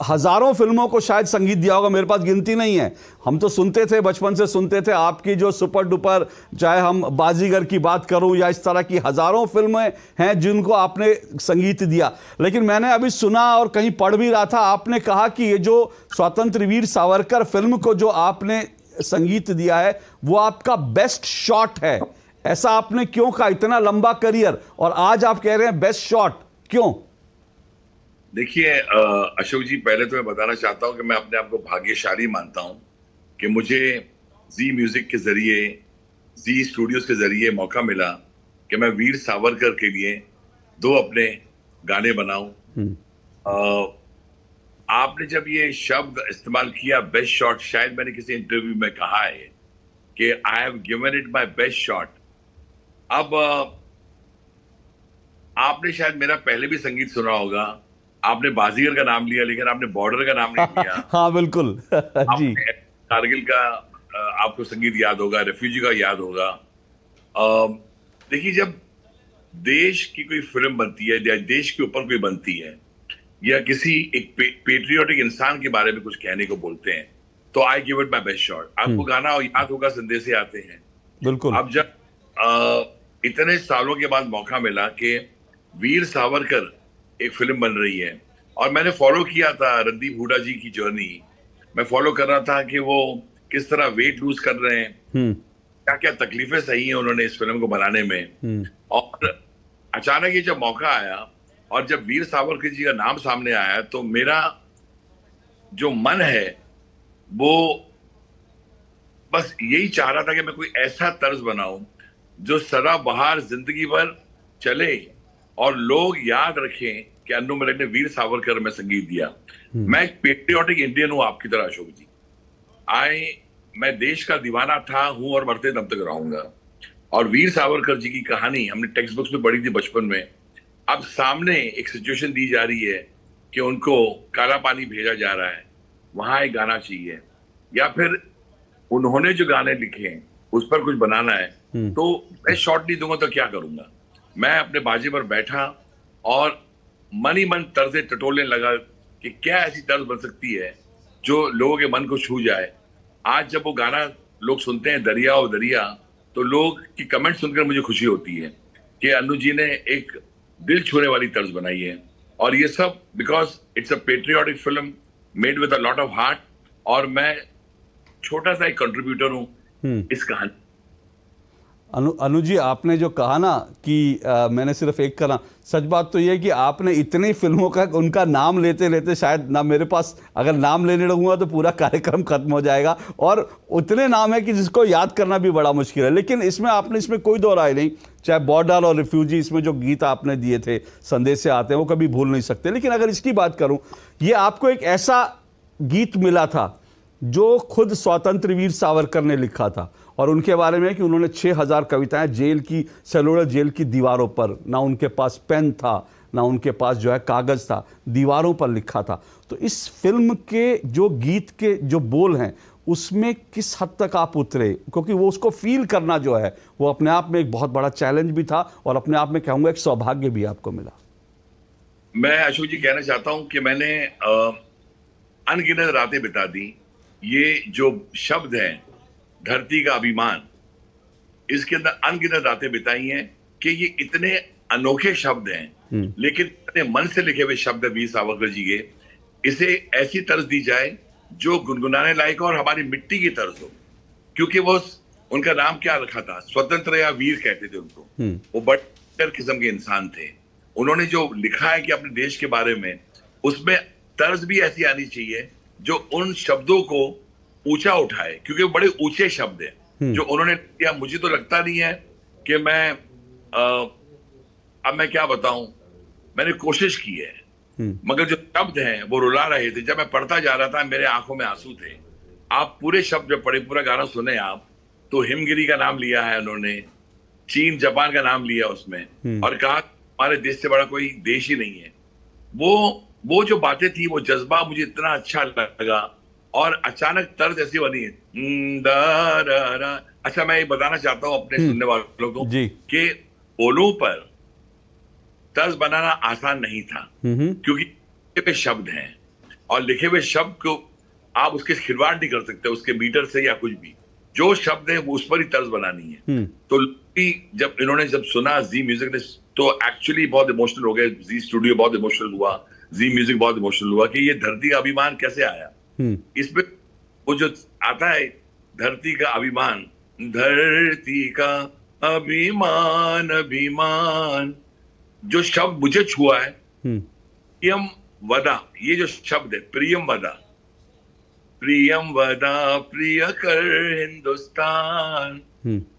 हजारों फिल्मों को शायद संगीत दिया होगा, मेरे पास गिनती नहीं है। हम तो सुनते थे, बचपन से सुनते थे आपकी जो सुपर डुपर, चाहे हम बाजीगर की बात करूं या इस तरह की हजारों फिल्में हैं जिनको आपने संगीत दिया। लेकिन मैंने अभी सुना और कहीं पढ़ भी रहा था, आपने कहा कि ये जो स्वतंत्र वीर सावरकर फिल्म को जो आपने संगीत दिया है वो आपका बेस्ट शॉट है। ऐसा आपने क्यों कहा? इतना लंबा करियर और आज आप कह रहे हैं बेस्ट शॉट, क्यों? देखिए अशोक जी, पहले तो मैं बताना चाहता हूं कि मैं अपने आप को भाग्यशाली मानता हूं कि मुझे जी म्यूजिक के जरिए, जी स्टूडियोज के जरिए मौका मिला कि मैं वीर सावरकर के लिए 2 अपने गाने बनाऊं। आपने जब ये शब्द इस्तेमाल किया बेस्ट शॉट, शायद मैंने किसी इंटरव्यू में कहा है कि I have given it my best shot. अब आपने शायद मेरा पहले भी संगीत सुना होगा, आपने बाजीगर का नाम लिया लेकिन आपने बॉर्डर का नाम नहीं लिया। हाँ बिल्कुल जी। कारगिल का आपको संगीत याद होगा, रेफ्यूजी का याद होगा। देखिए, जब देश की कोई फिल्म बनती है या देश के ऊपर कोई बनती है या किसी एक पेट्रियोटिक इंसान के बारे में कुछ कहने को बोलते हैं तो I give it my best shot. आपको गाना याद होगा संदेशे आते हैं। बिल्कुल। अब जब इतने सालों के बाद मौका मिला कि वीर सावरकर एक फिल्म बन रही है और मैंने फॉलो किया था रणदीप हुडा जी की जर्नी, मैं फॉलो कर रहा था कि वो किस तरह वेट लूज कर रहे हैं, क्या क्या तकलीफें सही हैं उन्होंने इस फिल्म को बनाने में। और अचानक ये जब मौका आया और जब वीर सावरकर जी का नाम सामने आया तो मेरा जो मन है वो बस यही चाह रहा था कि मैं कोई ऐसा तर्ज बनाऊं जो सदा बहार जिंदगी भर चले और लोग याद रखें कि अन्नू मलिक ने वीर सावरकर में संगीत दिया। मैं एक पेट्रियोटिक इंडियन हूं आपकी तरह अशोक जी। मैं देश का दीवाना था, हूं और मरते दम तक रहूंगा। और वीर सावरकर जी की कहानी हमने टेक्स्ट बुक्स में पढ़ी थी बचपन में। अब सामने एक सिचुएशन दी जा रही है कि उनको काला पानी भेजा जा रहा है, वहां एक गाना चाहिए या फिर उन्होंने जो गाने लिखे हैं उस पर कुछ बनाना है, तो मैं शॉर्ट नहीं दूंगा तो क्या करूंगा। मैं अपने बाजी पर बैठा और मन ही मन तर्ज़े टटोलने लगा कि क्या ऐसी तर्ज बन सकती है जो लोगों के मन को छू जाए। आज जब वो गाना लोग सुनते हैं दरिया और दरिया, तो लोग की कमेंट सुनकर मुझे खुशी होती है कि अन्नू जी ने एक दिल छूने वाली तर्ज बनाई है। और ये सब because it's a patriotic film made with a lot of heart, और मैं छोटा सा एक कंट्रीब्यूटर हूं इस कहानी। अनु जी, आपने जो कहा ना कि मैंने सिर्फ एक करा, सच बात तो ये है कि आपने इतनी फिल्मों का उनका नाम लेते लेते शायद ना मेरे पास अगर नाम लेने लगूंगा तो पूरा कार्यक्रम खत्म हो जाएगा, और उतने नाम है कि जिसको याद करना भी बड़ा मुश्किल है। लेकिन इसमें कोई दो राय नहीं, चाहे बॉर्डर और रिफ्यूजी, इसमें जो गीत आपने दिए थे संदेश से आते हैं, वो कभी भूल नहीं सकते। लेकिन अगर इसकी बात करूं, ये आपको एक ऐसा गीत मिला था जो खुद स्वतंत्र वीर सावरकर ने लिखा था, और उनके बारे में कि उन्होंने 6000 कविताएं जेल की, सेलुलर जेल की दीवारों पर, ना उनके पास पेन था ना उनके पास जो है कागज था, दीवारों पर लिखा था। तो इस फिल्म के जो गीत के जो बोल हैं उसमें किस हद तक आप उतरे, क्योंकि वो उसको फील करना जो है वो अपने आप में एक बहुत बड़ा चैलेंज भी था और अपने आप में कहूँगा एक सौभाग्य भी आपको मिला। मैं अशोक जी कहना चाहता हूं कि मैंने अनगिनत रातें बिता दी। ये जो शब्द है धरती का अभिमान, इसके अंदर अनगिनत रातें बिताई हैं कि ये इतने अनोखे शब्द हैं, लेकिन इतने मन से लिखे हुए शब्द वीर सावरकर जी के। इसे ऐसी तर्ज दी जाए जो गुनगुनाने लायक और हमारी मिट्टी की तर्ज हो, क्योंकि वो उनका नाम क्या रखा था, स्वतंत्र या वीर कहते थे उनको। वो बड़े किस्म के इंसान थे। उन्होंने जो लिखा है कि अपने देश के बारे में, उसमें तर्ज भी ऐसी आनी चाहिए जो उन शब्दों को ऊंचा उठाए, क्योंकि वो बड़े ऊंचे शब्द हैं जो उन्होंने किया। मुझे तो लगता नहीं है कि अब मैं क्या बताऊं, मैंने कोशिश की है, मगर जो शब्द हैं वो रुला रहे थे। जब मैं पढ़ता जा रहा था मेरे आंखों में आंसू थे। आप पूरे शब्द जब पढ़े, पूरा गाना सुने आप, तो हिमगिरी का नाम लिया है उन्होंने, चीन जापान का नाम लिया उसमें, और कहा हमारे देश से बड़ा कोई देश ही नहीं है। वो जो बातें थी, वो जज्बा मुझे इतना अच्छा लगा, और अचानक तर्ज ऐसी बनी है। अच्छा, मैं ये बताना चाहता हूँ अपने सुनने वालों को कि बोलों पर तर्ज बनाना आसान नहीं था, क्योंकि लिखे हुए शब्द हैं और लिखे हुए शब्द को आप उसके खिलवाड़ नहीं कर सकते, उसके मीटर से या कुछ भी। जो शब्द है वो उस पर ही तर्ज बनानी है। तो जब इन्होंने सुना जी म्यूजिक ने, तो एक्चुअली बहुत इमोशनल हो गए। जी स्टूडियो बहुत इमोशनल हुआ, जी म्यूजिक बहुत इमोशनल हुआ कि ये धरती का अभिमान कैसे आया। इसमें वो जो आता है धरती का अभिमान, धरती का अभिमान, अभिमान, जो शब्द मुझे छुआ है, प्रियम वदा, ये जो शब्द है प्रियम वदा, प्रियम वदा प्रिय कर हिंदुस्तान,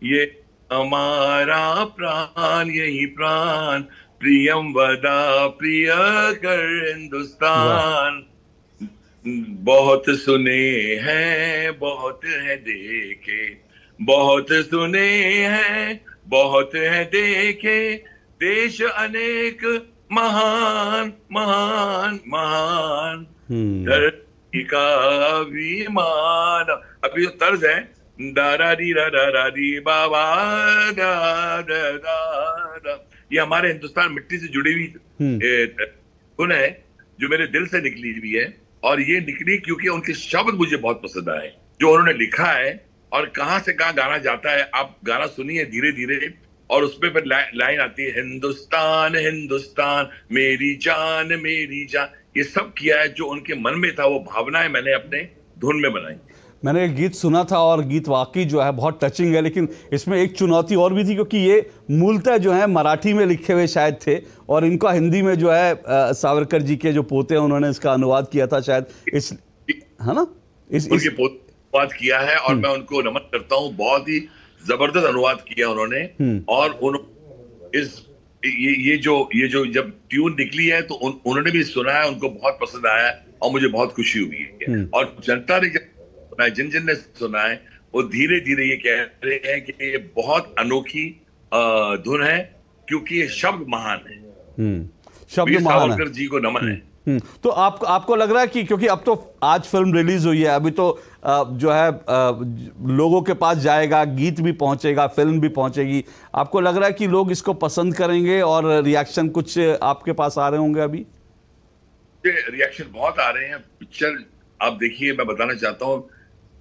ये हमारा प्राण, यही प्राण, प्रियम वदा प्रिय कर हिंदुस्तान, बहुत सुने हैं बहुत है देखे, बहुत सुने हैं बहुत है देखे, देश अनेक महान महान महान, धरती का अभिमान। अभी जो तर्ज है दारा दी रा दी बाबा दा दा दा दा, ये हमारे हिंदुस्तान मिट्टी से जुड़ी हुई धुन है जो मेरे दिल से निकली हुई है। और ये निकली क्योंकि उनके शब्द मुझे बहुत पसंद आए जो उन्होंने लिखा है, और कहां से कहां गाना जाता है। आप गाना सुनिए धीरे धीरे, और उसपे फिर लाइन आती है, हिंदुस्तान हिंदुस्तान मेरी जान मेरी जान। ये सब किया है जो उनके मन में था, वो भावनाएं मैंने अपने धुन में बनाई। मैंने एक गीत सुना था और गीत वाकई जो है बहुत टचिंग है, लेकिन इसमें एक चुनौती और भी थी क्योंकि ये मूलतः जो है मराठी में लिखे हुए शायद थे, और इनका हिंदी में जो है सावरकर जी के जो पोते हैं उन्होंने इसका अनुवाद किया था शायद, इस है ना, उनके पोते अनुवाद किया है और मैं उनको नमन करता हूँ। बहुत ही जबरदस्त अनुवाद किया उन्होंने। और ये जो जब ट्यून निकली है तो उन्होंने भी सुना है, उनको बहुत पसंद आया और मुझे बहुत खुशी हुई है। और जनता ने जब जिन जिन ने सुना है वो धीरे धीरे ये कह रहे हैं कि ये बहुत अनोखी धुन है क्योंकि ये शब्द महान है। शब्द महान है। जी को नमन है। तो आपको लग रहा है कि क्योंकि अब तो आज फिल्म रिलीज हुई है, अभी तो जो है लोगों के पास जाएगा, गीत भी पहुंचेगा, फिल्म भी पहुंचेगी, आपको लग रहा है कि लोग इसको पसंद करेंगे और रिएक्शन कुछ आपके पास आ रहे होंगे? अभी रिएक्शन बहुत आ रहे हैं। पिक्चर आप देखिए, मैं बताना चाहता हूँ,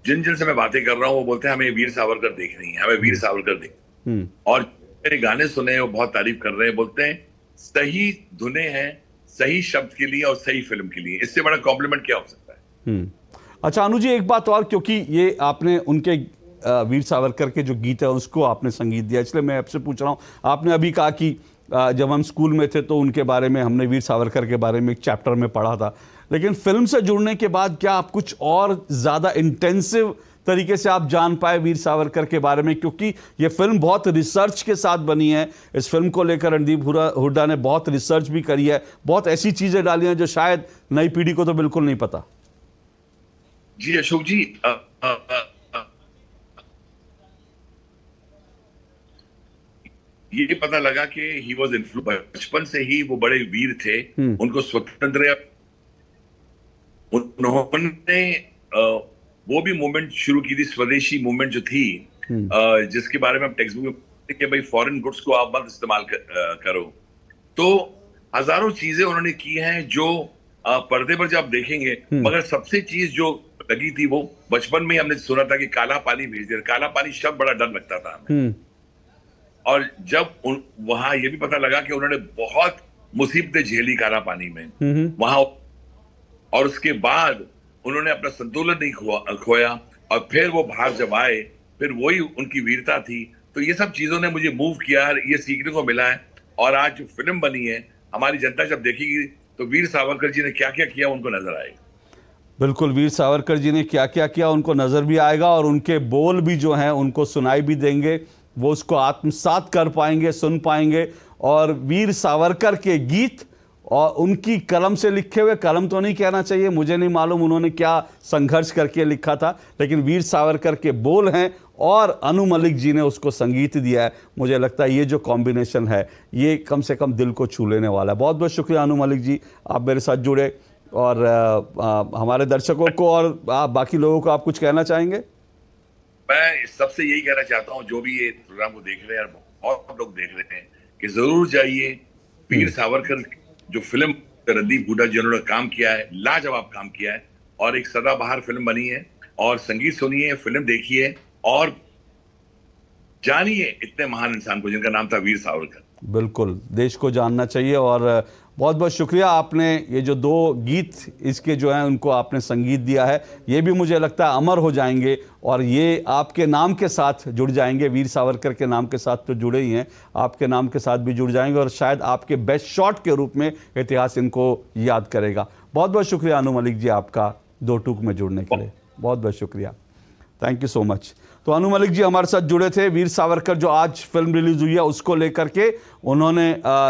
जिन जिन से मैं बातें कर रहा हूँ वो बोलते हैं हमें वीर सावरकर देखनी है, हमें वीर सावरकर देख। और मेरे गाने सुने वो बहुत तारीफ कर रहे हैं, बोलते हैं सही धुने हैं सही शब्द के लिए और सही फिल्म के लिए, इससे बड़ा कॉम्प्लीमेंट क्या हो सकता है। अच्छा अनु जी, एक बात और, क्योंकि ये आपने उनके वीर सावरकर के जो गीत है उसको आपने संगीत दिया, इसलिए मैं आपसे पूछ रहा हूँ। आपने अभी कहा कि जब हम स्कूल में थे तो उनके बारे में हमने वीर सावरकर के बारे में एक चैप्टर में पढ़ा था, लेकिन फिल्म से जुड़ने के बाद क्या आप कुछ और ज़्यादा इंटेंसिव तरीके से आप जान पाए वीर सावरकर के बारे में? क्योंकि ये फिल्म बहुत रिसर्च के साथ बनी है। इस फिल्म को लेकर रणदीप हुड्डा ने बहुत रिसर्च भी करी है, बहुत ऐसी चीज़ें डाली हैं जो शायद नई पीढ़ी को तो बिल्कुल नहीं पता। जी अशोक जी, ये पता लगा कि ही वाज इन्फ्लुएंस, बचपन से ही वो बड़े वीर थे, उनको स्वतंत्र, उन्होंने वो भी मूवमेंट शुरू की थी, स्वदेशी मूवमेंट जो थी, जिसके बारे में टेक्स्ट बुक में कि भाई फॉरेन गुड्स को आप मत इस्तेमाल करो। तो हजारों चीजें उन्होंने की हैं जो पर्दे पर जब आप देखेंगे, मगर सबसे चीज जो लगी थी वो बचपन में हमने सुना था कि काला पानी भेज दे। काला पानी शब्द बड़ा डर लगता था हमें। और जब वहां ये भी पता लगा कि उन्होंने बहुत मुसीबतें झेली काला पानी में वहां, और उसके बाद उन्होंने अपना संतुलन नहीं खोया, और फिर वो बाहर जब आए फिर वही उनकी वीरता थी। तो ये सब चीजों ने मुझे मूव किया, ये सीखने को मिला है। और आज जो फिल्म बनी है, हमारी जनता जब देखेगी तो वीर सावरकर जी ने क्या क्या किया उनको नजर आएगा। बिल्कुल, वीर सावरकर जी ने क्या क्या किया उनको नजर भी आएगा, और उनके बोल भी जो हैं उनको सुनाई भी देंगे, वो उसको आत्मसात कर पाएंगे, सुन पाएंगे। और वीर सावरकर के गीत और उनकी कलम से लिखे हुए, कलम तो नहीं कहना चाहिए, मुझे नहीं मालूम उन्होंने क्या संघर्ष करके लिखा था, लेकिन वीर सावरकर के बोल हैं और अनु मलिक जी ने उसको संगीत दिया है। मुझे लगता है ये जो कॉम्बिनेशन है ये कम से कम दिल को छू लेने वाला है। बहुत बहुत शुक्रिया अनु मलिक जी, आप मेरे साथ जुड़े, और हमारे दर्शकों को और बाकी लोगों को आप कुछ कहना चाहेंगे? मैं सबसे यही कहना चाहता हूँ जो भी ये प्रोग्राम को देख रहे हैं, बहुत लोग देख रहे हैं, कि जरूर जाइए। वीर सावरकर जो फिल्म रणदीप हुड्डा जी उन्होंने काम किया है, लाजवाब काम किया है, और एक सदाबहार फिल्म बनी है। और संगीत सुनिए, फिल्म देखिए और जानिए इतने महान इंसान को जिनका नाम था वीर सावरकर। बिल्कुल, देश को जानना चाहिए। और बहुत बहुत शुक्रिया, आपने ये जो दो गीत इसके जो हैं उनको आपने संगीत दिया है, ये भी मुझे लगता है अमर हो जाएंगे, और ये आपके नाम के साथ जुड़ जाएंगे। वीर सावरकर के नाम के साथ तो जुड़े ही हैं, आपके नाम के साथ भी जुड़ जाएंगे, और शायद आपके बेस्ट शॉट के रूप में इतिहास इनको याद करेगा। बहुत बहुत शुक्रिया अनु मलिक जी, आपका दो टूक में जुड़ने के लिए बहुत बहुत शुक्रिया, थैंक यू सो मच। तो अनु मलिक जी हमारे साथ जुड़े थे। वीर सावरकर जो आज फिल्म रिलीज हुई है उसको लेकर के उन्होंने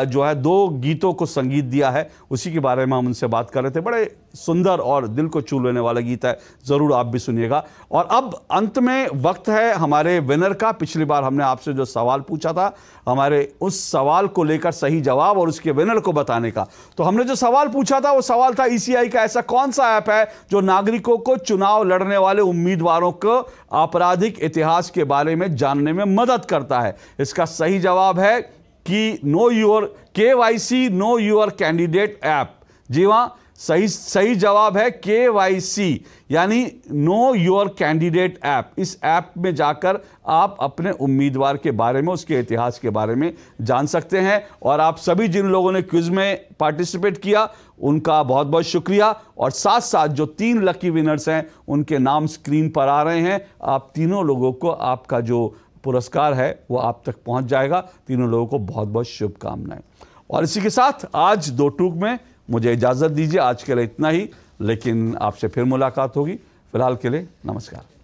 जो है दो गीतों को संगीत दिया है, उसी के बारे में हम उनसे बात कर रहे थे। बड़े सुंदर और दिल को छू लेने वाला गीत है, ज़रूर आप भी सुनिएगा। और अब अंत में वक्त है हमारे विनर का। पिछली बार हमने आपसे जो सवाल पूछा था, हमारे उस सवाल को लेकर सही जवाब और उसके विनर को बताने का। तो हमने जो सवाल पूछा था वो सवाल था ECI का ऐसा कौन सा ऐप है जो नागरिकों को चुनाव लड़ने वाले उम्मीदवारों को आपराधिक इतिहास के बारे में जानने में मदद करता है। इसका सही जवाब है कि know your KYC know your candidate app. जी हाँ, सही जवाब है KYC यानी नो योर कैंडिडेट ऐप। इस ऐप में जाकर आप अपने उम्मीदवार के बारे में, उसके इतिहास के बारे में जान सकते हैं। और आप सभी जिन लोगों ने क्विज में पार्टिसिपेट किया उनका बहुत बहुत शुक्रिया। और साथ साथ जो 3 लकी विनर्स हैं उनके नाम स्क्रीन पर आ रहे हैं। आप तीनों लोगों को आपका जो पुरस्कार है वो आप तक पहुंच जाएगा। तीनों लोगों को बहुत बहुत शुभकामनाएं। और इसी के साथ आज 2 टूक में मुझे इजाज़त दीजिए। आज के लिए इतना ही, लेकिन आपसे फिर मुलाकात होगी। फिलहाल के लिए नमस्कार।